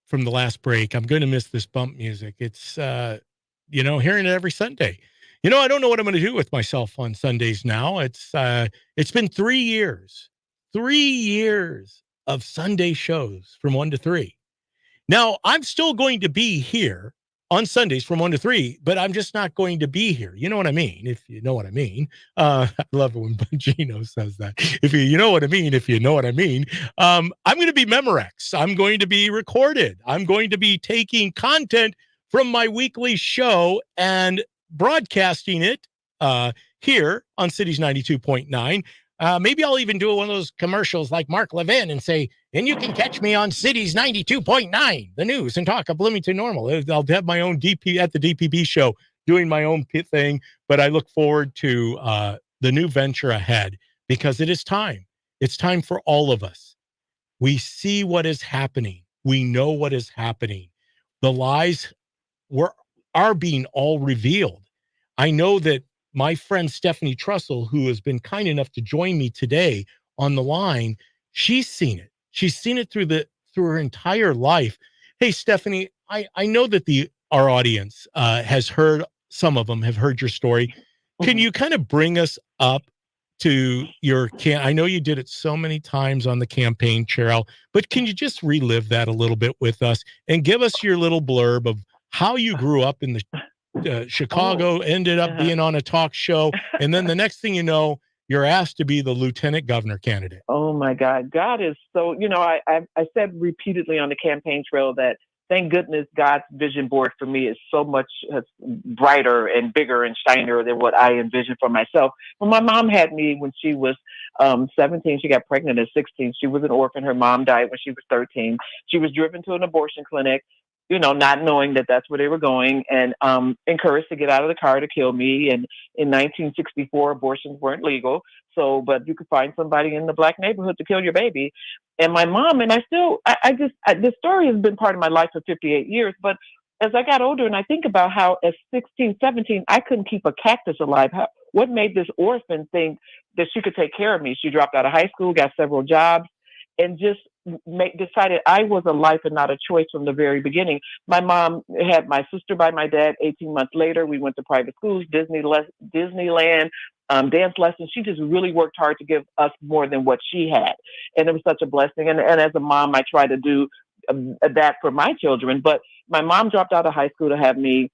from the last break, I'm going to miss this bump music. It's, hearing it every Sunday. I don't know what I'm going to do with myself on Sundays now. It's been 3 years of Sunday shows from 1 to 3. Now, I'm still going to be here on Sundays from 1 to 3, but I'm just not going to be here. You know what I mean? If you know what I mean. I love it when Bongino says that. If you know what I mean, if you know what I mean. I'm going to be Memorex. I'm going to be recorded. I'm going to be taking content from my weekly show and broadcasting it here on Cities 92.9. Maybe I'll even do one of those commercials like Mark Levin and say, and you can catch me on Cities 92.9, the news and talk of Bloomington Normal. I'll have my own DP at the DPB Show doing my own thing, but I look forward to the new venture ahead because it is time. It's time for all of us. We see what is happening. We know what is happening. The lies are being all revealed. I know that my friend Stephanie Trussell, who has been kind enough to join me today on the line, she's seen it. She's seen it through her entire life. Hey, Stephanie, I know that our audience has heard, some of them have heard your story. Can you kind of bring us up to I know you did it so many times on the campaign trail, but can you just relive that a little bit with us and give us your little blurb of how you grew up in the Chicago, ended up being on a talk show, and then the next thing you know, you're asked to be the lieutenant governor candidate. Oh my God, God is so. I said repeatedly on the campaign trail that thank goodness God's vision board for me is so much brighter and bigger and shinier than what I envisioned for myself. When my mom had me when she was 17, she got pregnant at 16. She was an orphan. Her mom died when she was 13. She was driven to an abortion clinic, not knowing that that's where they were going, and encouraged to get out of the car to kill me. And in 1964, abortions weren't legal. But you could find somebody in the black neighborhood to kill your baby. And my mom, and this story has been part of my life for 58 years. But as I got older and I think about how at 16, 17, I couldn't keep a cactus alive. What made this orphan think that she could take care of me? She dropped out of high school, got several jobs, and just decided I was a life and not a choice from the very beginning. My mom had my sister by my dad. 18 months later, we went to private schools, Disneyland, dance lessons. She just really worked hard to give us more than what she had. And it was such a blessing. And as a mom, I try to do that for my children. But my mom dropped out of high school to have me.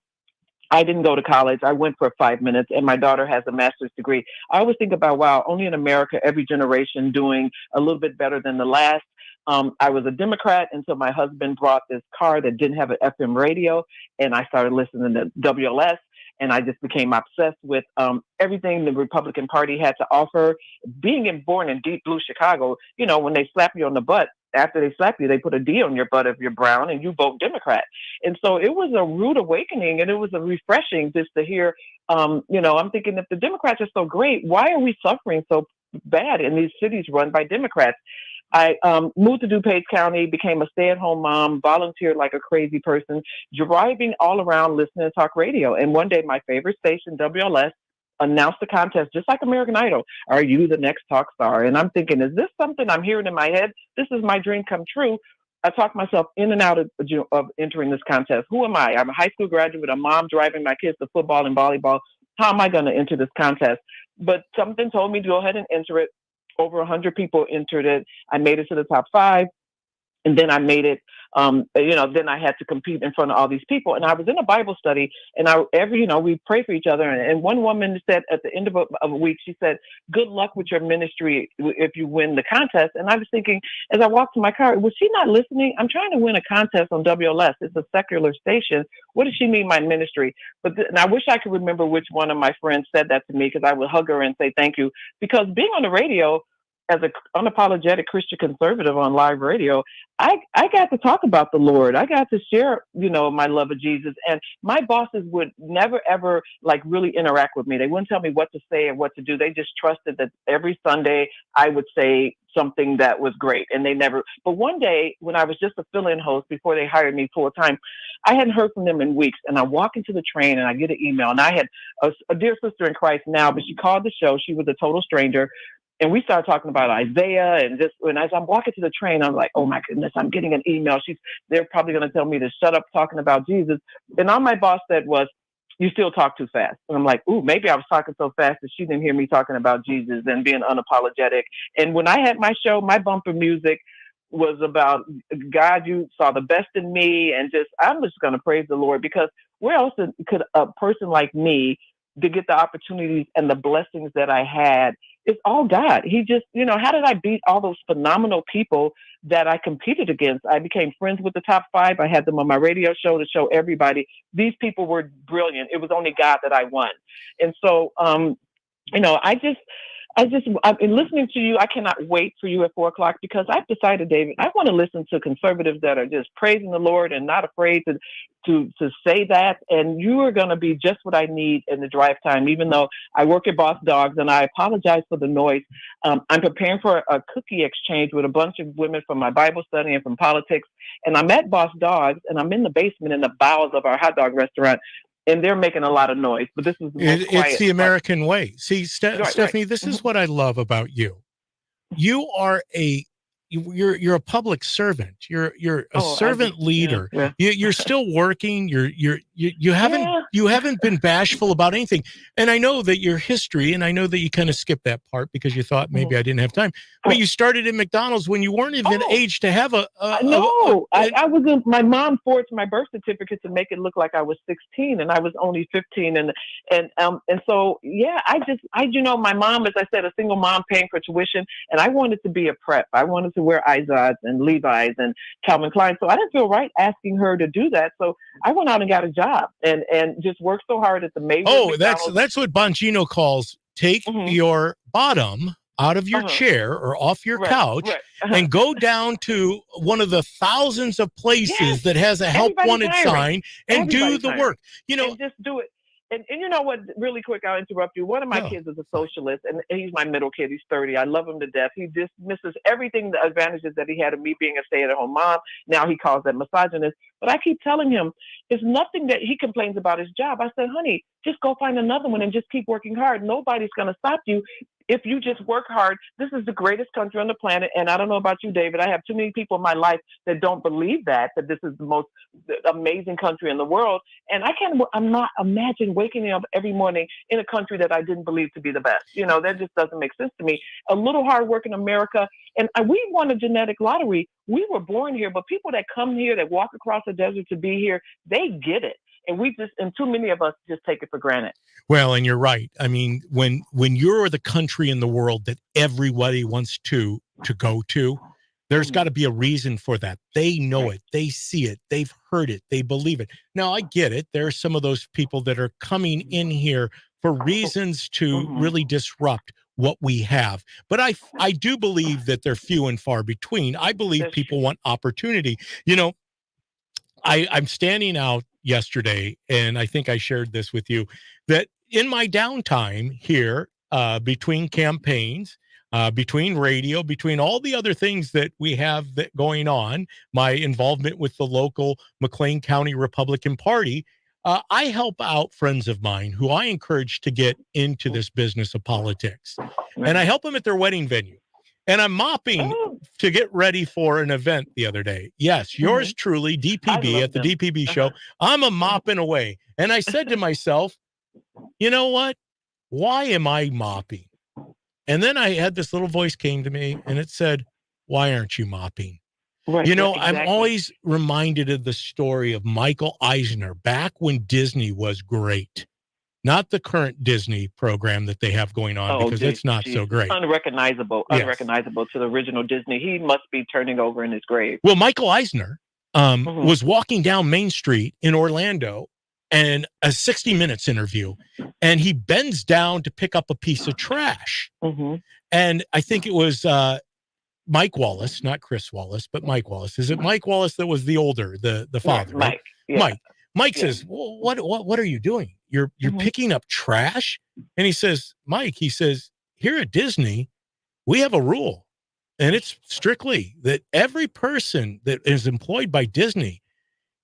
I didn't go to college. I went for 5 minutes, and my daughter has a master's degree. I always think about, wow, only in America, every generation doing a little bit better than the last. I was a Democrat until my husband brought this car that didn't have an FM radio, and I started listening to WLS, and I just became obsessed with everything the Republican Party had to offer. Being born in deep blue Chicago, when they slap you on the butt, after they slap you, they put a D on your butt if you're brown, and you vote Democrat. And so it was a rude awakening, and it was a refreshing just to hear, I'm thinking, if the Democrats are so great, why are we suffering so bad in these cities run by Democrats? I moved to DuPage County, became a stay-at-home mom, volunteered like a crazy person, driving all around listening to talk radio. And one day, my favorite station, WLS, announced the contest, just like American Idol. Are you the next talk star? And I'm thinking, is this something I'm hearing in my head? This is my dream come true. I talked myself in and out of entering this contest. Who am I? I'm a high school graduate, a mom driving my kids to football and volleyball. How am I going to enter this contest? But something told me to go ahead and enter it. Over 100 people entered it. I made it to the top 5. And then I made it, then I had to compete in front of all these people. And I was in a Bible study, and we pray for each other. And one woman said at the end of a week, she said, good luck with your ministry if you win the contest. And I was thinking, as I walked to my car, was she not listening? I'm trying to win a contest on WLS. It's a secular station. What does she mean, my ministry? And I wish I could remember which one of my friends said that to me, because I would hug her and say thank you. Because being on the radio, as an unapologetic Christian conservative on live radio, I got to talk about the Lord. I got to share, my love of Jesus. And my bosses would never, ever really interact with me. They wouldn't tell me what to say or what to do. They just trusted that every Sunday I would say something that was great. And they never, but one day when I was just a fill-in host before they hired me full time, I hadn't heard from them in weeks. And I walk into the train and I get an email, and I had a dear sister in Christ now, but she called the show. She was a total stranger. And we started talking about Isaiah, and as I'm walking to the train, I'm like, oh my goodness, I'm getting an email. They're probably going to tell me to shut up talking about Jesus. And all my boss said was, you still talk too fast. And I'm like, ooh, maybe I was talking so fast that she didn't hear me talking about Jesus and being unapologetic. And when I had my show, my bumper music was about, God, you saw the best in me. And I'm just going to praise the Lord, because where else could a person like me to get the opportunities and the blessings that I had? It's all God. He just, how did I beat all those phenomenal people that I competed against? I became friends with the top 5. I had them on my radio show to show everybody these people were brilliant. It was only God that I won. And so, I've been listening to you. I cannot wait for you at 4:00, because I've decided, David, I want to listen to conservatives that are just praising the Lord and not afraid to say that. And you are going to be just what I need in the drive time, even though I work at Boss Dogs, and I apologize for the noise. I'm preparing for a cookie exchange with a bunch of women from my Bible study and from politics. And I'm at Boss Dogs, and I'm in the basement in the bowels of our hot dog restaurant. And they're making a lot of noise, but this is the most quiet. It's the American way. See, Stephanie, this is what I love about you. You are you're a public servant. You're a servant leader. Yeah. You're still working. You haven't been bashful about anything. And I know that your history, and I know that you kind of skipped that part because you thought maybe I didn't have time. But you started in McDonald's when you weren't even age to have I was in, my mom forged my birth certificate to make it look like I was 16, and I was only 15. And so my mom, as I said, a single mom paying for tuition, and I wanted to be a prep. I wanted to wear Izods and Levi's and Calvin Klein. So I didn't feel right asking her to do that. So I went out and got a job and just worked so hard at the major. Oh, that's what Bongino calls take your bottom out of your chair or off your couch and go down to one of the thousands of places that has a help wanted sign and do the work. And just do it. And you know what, really quick, I'll interrupt you. One of my kids is a socialist, and he's my middle kid. He's 30. I love him to death. He just misses everything, the advantages that he had of me being a stay-at-home mom. Now he calls that misogynist. But I keep telling him, it's nothing that he complains about his job. I said, honey, just go find another one and just keep working hard. Nobody's going to stop you if you just work hard. This is the greatest country on the planet. And I don't know about you, David. I have too many people in my life that don't believe that this is the most amazing country in the world. And I'm not imagine waking up every morning in a country that I didn't believe to be the best. That just doesn't make sense to me. A little hard work in America. And we won a genetic lottery. We were born here, but people that come here, that walk across the desert to be here, they get it. And too many of us just take it for granted. Well, and you're right. I mean, when you're the country in the world that everybody wants to go to, there's got to be a reason for that. They know it. They see it. They've heard it. They believe it. Now, I get it. There are some of those people that are coming in here for reasons to really disrupt what we have. But I do believe that they're few and far between. I believe people want opportunity. I'm standing out yesterday, and I think I shared this with you, that in my downtime here, between campaigns, between radio, between all the other things that we have going on, my involvement with the local McLean County Republican Party, I help out friends of mine who I encourage to get into this business of politics. And I help them at their wedding venue. And I'm mopping to get ready for an event the other day. Yes, yours truly, DPB at the DPB Show. I'm a mopping away. And I said to myself, you know what? Why am I mopping? And then I had this little voice came to me and it said, why aren't you mopping? Right, exactly. I'm always reminded of the story of Michael Eisner back when Disney was great. Not the current Disney program that they have going on, because it's not so great. Unrecognizable to the original Disney. He must be turning over in his grave. Well, Michael Eisner was walking down Main Street in Orlando and a 60 Minutes interview, and he bends down to pick up a piece of trash. And I think it was Mike Wallace, not Chris Wallace, but Mike Wallace. Is it Mike Wallace that was the older, the father? Mike. Right? Yeah. Mike says, well, what are you doing? You're picking up trash? And he says, Mike, here at Disney, we have a rule. And it's strictly that every person that is employed by Disney,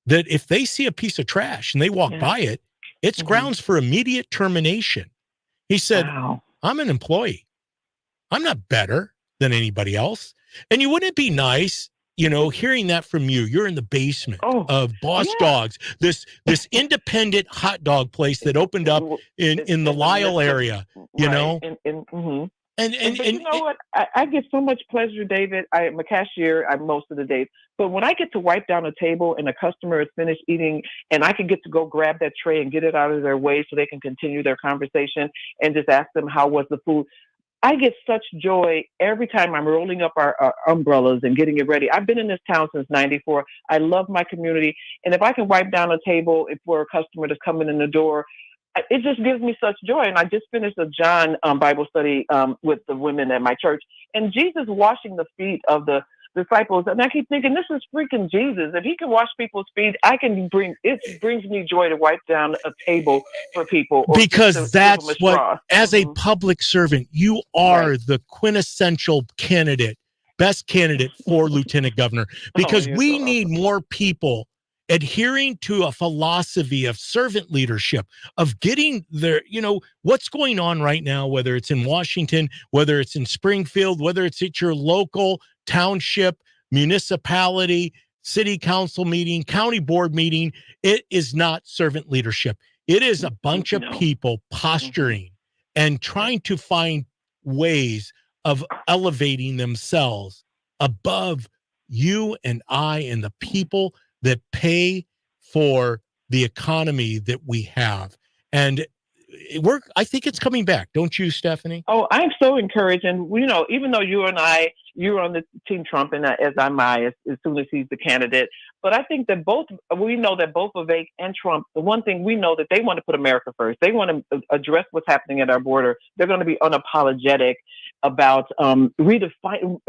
that if they see a piece of trash and they walk by it, it's grounds for immediate termination. He said, I'm an employee. I'm not better than anybody else. And you wouldn't it be nice, hearing that from you? You're in the basement of Boss Dogs, this independent hot dog place that opened up in the Lyle area, you know? And you know what? I get so much pleasure, David. I'm a cashier most of the days. But when I get to wipe down a table and a customer is finished eating and I can get to go grab that tray and get it out of their way so they can continue their conversation and just ask them how was the food, I get such joy every time I'm rolling up our umbrellas and getting it ready. I've been in this town since '94. I love my community. And if I can wipe down a table for a customer that's coming in the door, it just gives me such joy. And I just finished a John Bible study with the women at my church. And Jesus washing the feet of the disciples. And I keep thinking, this is freaking Jesus. If he can wash people's feet, it brings me joy to wipe down a table for people. Because that's what, as a public servant, you are the quintessential candidate, best candidate for lieutenant governor, because we need more people adhering to a philosophy of servant leadership, of getting their, what's going on right now, whether it's in Washington, whether it's in Springfield, whether it's at your local township, municipality, city council meeting, county board meeting, it is not servant leadership. It is a bunch of people posturing and trying to find ways of elevating themselves above you and I and the people that pay for the economy that we have. And I think it's coming back. Don't you, Stephanie? Oh, I'm so encouraged. And, even though you're on the team Trump and as soon as he's the candidate. But I think that we know that both Vivek and Trump, the one thing we know that they want to put America first. They want to address what's happening at our border. They're going to be unapologetic about redefining,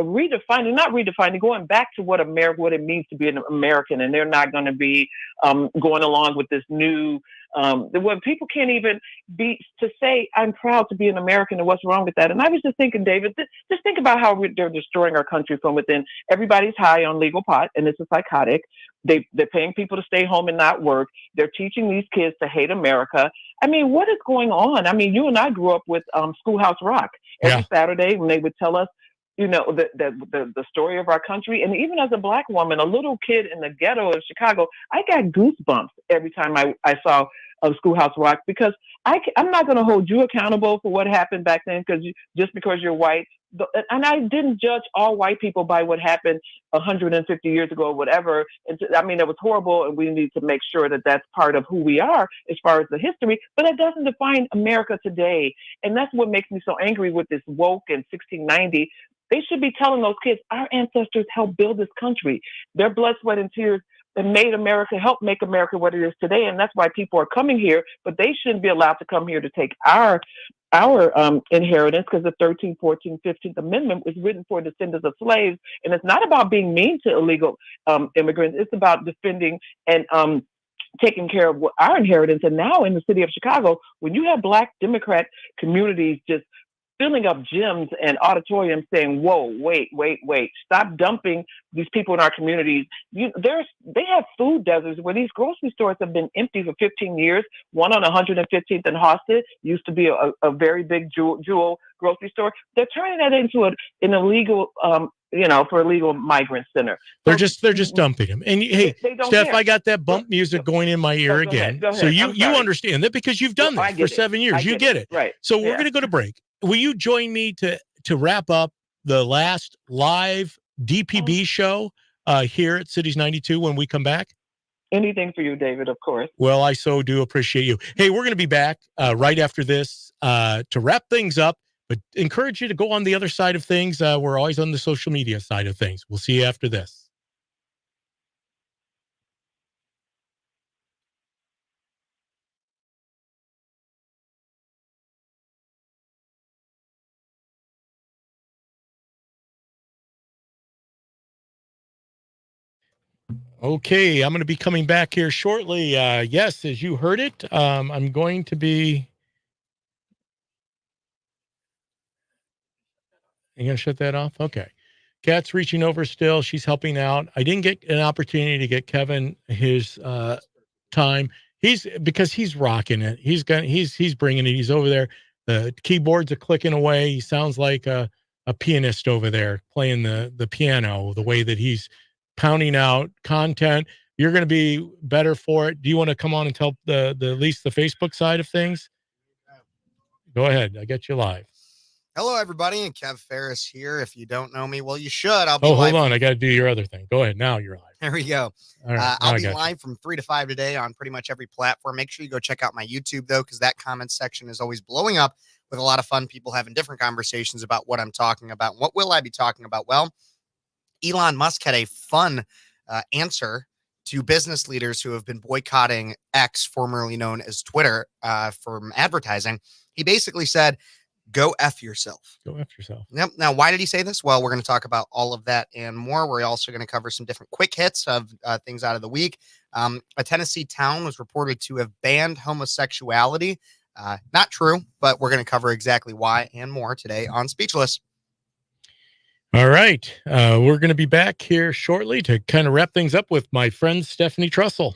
going back to what it means to be an American. And they're not going to be going along with this new, when people can't even to say, I'm proud to be an American and what's wrong with that. And I was just thinking, David, just think about how they're destroying our country from within. Everybody's high on legal pot, and this is psychotic. They're paying people to stay home and not work. They're teaching these kids to hate America. I mean, what is going on? I mean, you and I grew up with Schoolhouse Rock every Saturday when they would tell us, the story of our country. And even as a Black woman, a little kid in the ghetto of Chicago, I got goosebumps every time I saw Schoolhouse Rock, because I'm not going to hold you accountable for what happened back then, just because you're white. And I didn't judge all white people by what happened 150 years ago or whatever. I mean, it was horrible, and we need to make sure that that's part of who we are as far as the history, but it doesn't define America today. And that's what makes me so angry with this woke and 1690. They should be telling those kids, our ancestors helped build this country. Their blood, sweat, and tears and help make America what it is today. And that's why people are coming here, but they shouldn't be allowed to come here to take our inheritance, because the 13th, 14th, 15th Amendment was written for descendants of slaves. And it's not about being mean to illegal immigrants. It's about defending and taking care of our inheritance. And now in the city of Chicago, when you have Black Democrat communities just filling up gyms and auditoriums saying, whoa, wait, stop dumping these people in our communities. They have food deserts where these grocery stores have been empty for 15 years. One on 115th and Hosted used to be a very big jewel grocery store. They're turning that into an illegal, for a legal migrant center. They're just dumping them. And hey, Steph, care. I got that bump music going in my ear again. Go ahead. So you understand that because you've done this for 7 years. You get it. Right. So we're going to go to break. Will you join me to wrap up the last live DPB show here at Cities 92 when we come back? Anything for you, David, of course. Well, I so do appreciate you. Hey, we're going to be back right after this to wrap things up, but encourage you to go on the other side of things. We're always on the social media side of things. We'll see you after this. Okay, I'm going to be coming back here shortly. Yes, as you heard it, I'm going to be... You going to shut that off? Okay. Kat's reaching over still. She's helping out. I didn't get an opportunity to get Kevin his time. Because he's rocking it. He's bringing it. He's over there. The keyboards are clicking away. He sounds like a pianist over there playing the piano, the way that he's pounding out content. You're going to be better for it. Do you want to come on and tell at least the Facebook side of things? Go ahead. I got you live. Hello, everybody, and Kev Ferris here. If you don't know me, well, you should. I'll be live. Hold on. I got to do your other thing. Go ahead. Now you're live. There we go. All right. I'll be live from 3 to 5 today on pretty much every platform. Make sure you go check out my YouTube, though, because that comment section is always blowing up with a lot of fun people having different conversations about what I'm talking about. What will I be talking about? Well, Elon Musk had a fun answer to business leaders who have been boycotting X, formerly known as Twitter, from advertising. He basically said, go F yourself. Go F yourself. Yep. Now, why did he say this? Well, we're going to talk about all of that and more. We're also going to cover some different quick hits of things out of the week. A Tennessee town was reported to have banned homosexuality. Not true, but we're going to cover exactly why and more today on Speechless. All right. We're going to be back here shortly to kind of wrap things up with my friend Stephanie Trussell.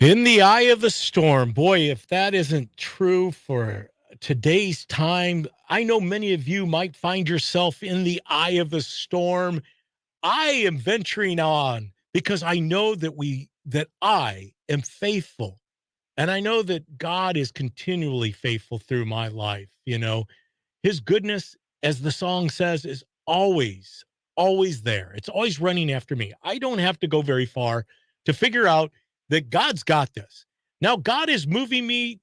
In the eye of the storm. Boy, if that isn't true for today's time, I know many of you might find yourself in the eye of the storm. I am venturing on because I know that I am faithful. And I know that God is continually faithful through my life. You know, his goodness, as the song says, is always, always there. It's always running after me. I don't have to go very far to figure out that God's got this. Now, God is moving me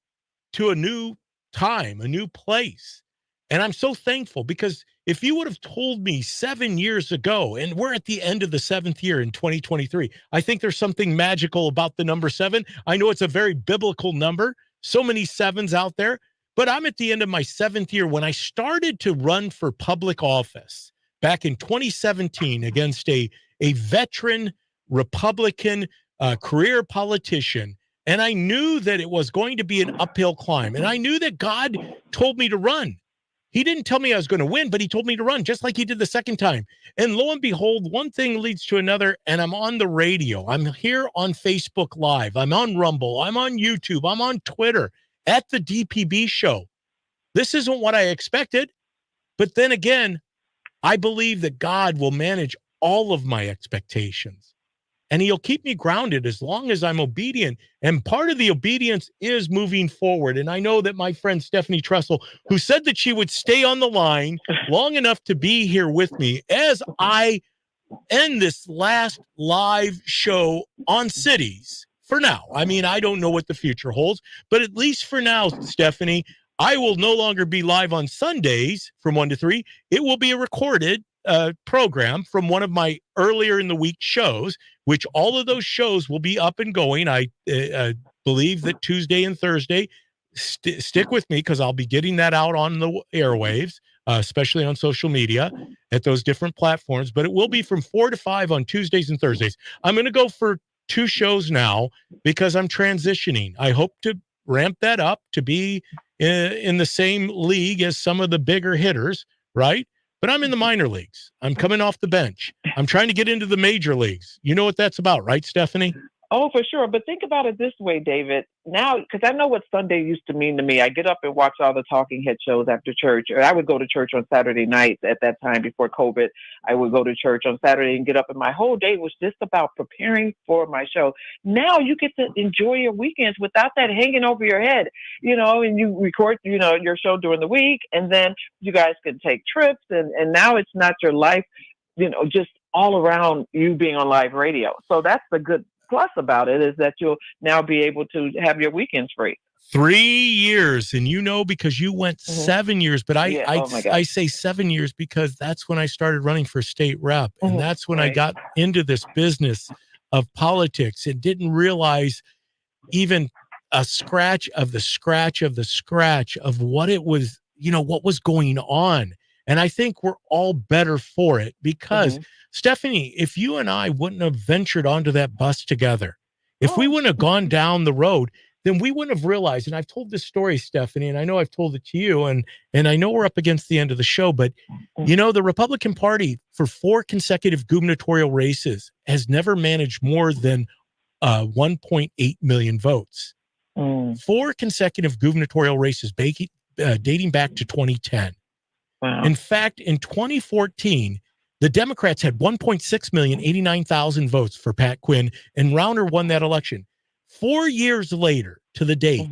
to a new time, a new place. And I'm so thankful because if you would have told me 7 years ago, and we're at the end of the 7th year in 2023, I think there's something magical about the number 7. I know it's a very biblical number, so many sevens out there, but I'm at the end of my 7th year when I started to run for public office back in 2017 against a veteran Republican career politician. And I knew that it was going to be an uphill climb. And I knew that God told me to run. He didn't tell me I was going to win, but he told me to run just like he did the second time. And lo and behold, one thing leads to another, and I'm on the radio. I'm here on Facebook Live. I'm on Rumble. I'm on YouTube. I'm on Twitter at the DPB Show. This isn't what I expected. But then again, I believe that God will manage all of my expectations. And he'll keep me grounded as long as I'm obedient. And part of the obedience is moving forward. And I know that my friend Stephanie Trussell, who said that she would stay on the line long enough to be here with me as I end this last live show on Cities for now. I mean, I don't know what the future holds, but at least for now, Stephanie, I will no longer be live on Sundays from 1 to 3. It will be a recorded program from one of my earlier in the week shows, which all of those shows will be up and going. I believe that Tuesday and Thursday, stick with me because I'll be getting that out on the airwaves, especially on social media at those different platforms. But it will be from 4 to 5 on Tuesdays and Thursdays. I'm going to go for 2 shows now because I'm transitioning. I hope to ramp that up to be in the same league as some of the bigger hitters, right? But I'm in the minor leagues. I'm coming off the bench. I'm trying to get into the major leagues. You know what that's about, right, Stephanie? Oh, for sure. But think about it this way, David. Now, because I know what Sunday used to mean to me. I get up and watch all the talking head shows after church. Or I would go to church on Saturday nights at that time before COVID. I would go to church on Saturday and get up, and my whole day was just about preparing for my show. Now you get to enjoy your weekends without that hanging over your head, and you record, your show during the week, and then you guys can take trips, and now it's not your life, just all around you being on live radio. So that's the good plus about it, is that you'll now be able to have your weekends free. 3 years, and because you went 7 years, but I say 7 years because that's when I started running for state rep, and that's when I got into this business of politics and didn't realize even a scratch of the scratch of the scratch of what it was, what was going on. And I think we're all better for it because, Stephanie, if you and I wouldn't have ventured onto that bus together, if we wouldn't have gone down the road, then we wouldn't have realized. And I've told this story, Stephanie, and I know I've told it to you, and I know we're up against the end of the show, but the Republican Party for 4 consecutive gubernatorial races has never managed more than 1.8 million votes. 4 consecutive gubernatorial races dating back to 2010. Wow. In fact, in 2014, the Democrats had 1.6 million, 89,000 votes for Pat Quinn, and Rauner won that election. 4 years later to the date,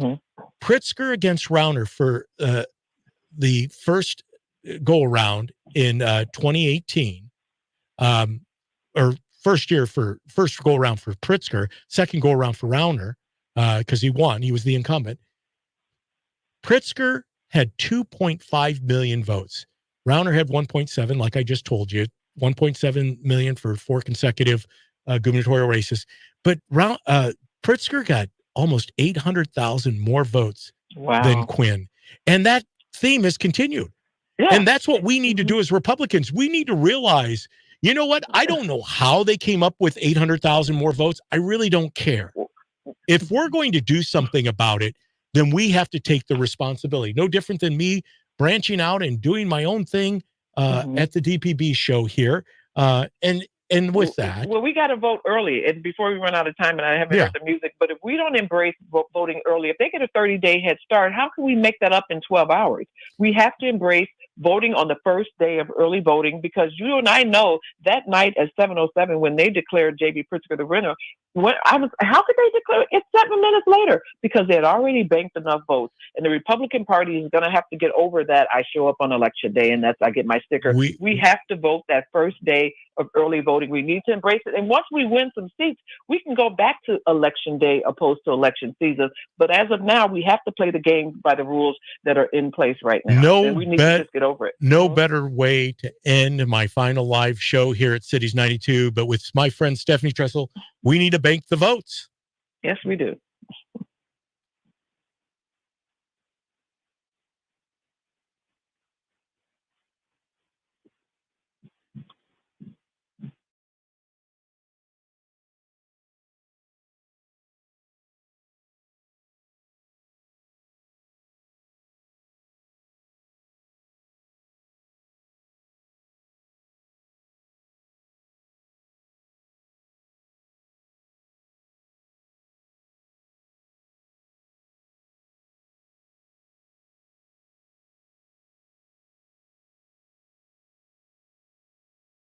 Pritzker against Rauner for the first go around in 2018, or first go around for Pritzker, second go around for Rauner, because he won. He was the incumbent. Pritzker had 2.5 million votes. Rauner had 1.7, like I just told you, 1.7 million for 4 consecutive gubernatorial races. But Pritzker got almost 800,000 more votes than Quinn. And that theme has continued. Yeah. And that's what we need to do as Republicans. We need to realize, you know what? I don't know how they came up with 800,000 more votes. I really don't care. If we're going to do something about it, then we have to take the responsibility. No different than me branching out and doing my own thing at the DPB show here. And with that, well, we got to vote early. And before we run out of time, and I haven't heard the music, but if we don't embrace voting early, if they get a 30-day head start, how can we make that up in 12 hours? We have to embrace voting on the first day of early voting, because you and I know that night at 7:07 when they declared J.B. Pritzker the winner, how could they declare it? It's 7 minutes later, because they had already banked enough votes. And the Republican Party is going to have to get over that. I show up on election day and I get my sticker. We have to vote that first day of early voting. We need to embrace it. And once we win some seats, we can go back to election day opposed to election season. But as of now, we have to play the game by the rules that are in place right now. And we need to just get over it. No better way to end my final live show here at Cities 92. But with my friend Stephanie Trussell, we need to bank the votes. Yes, we do.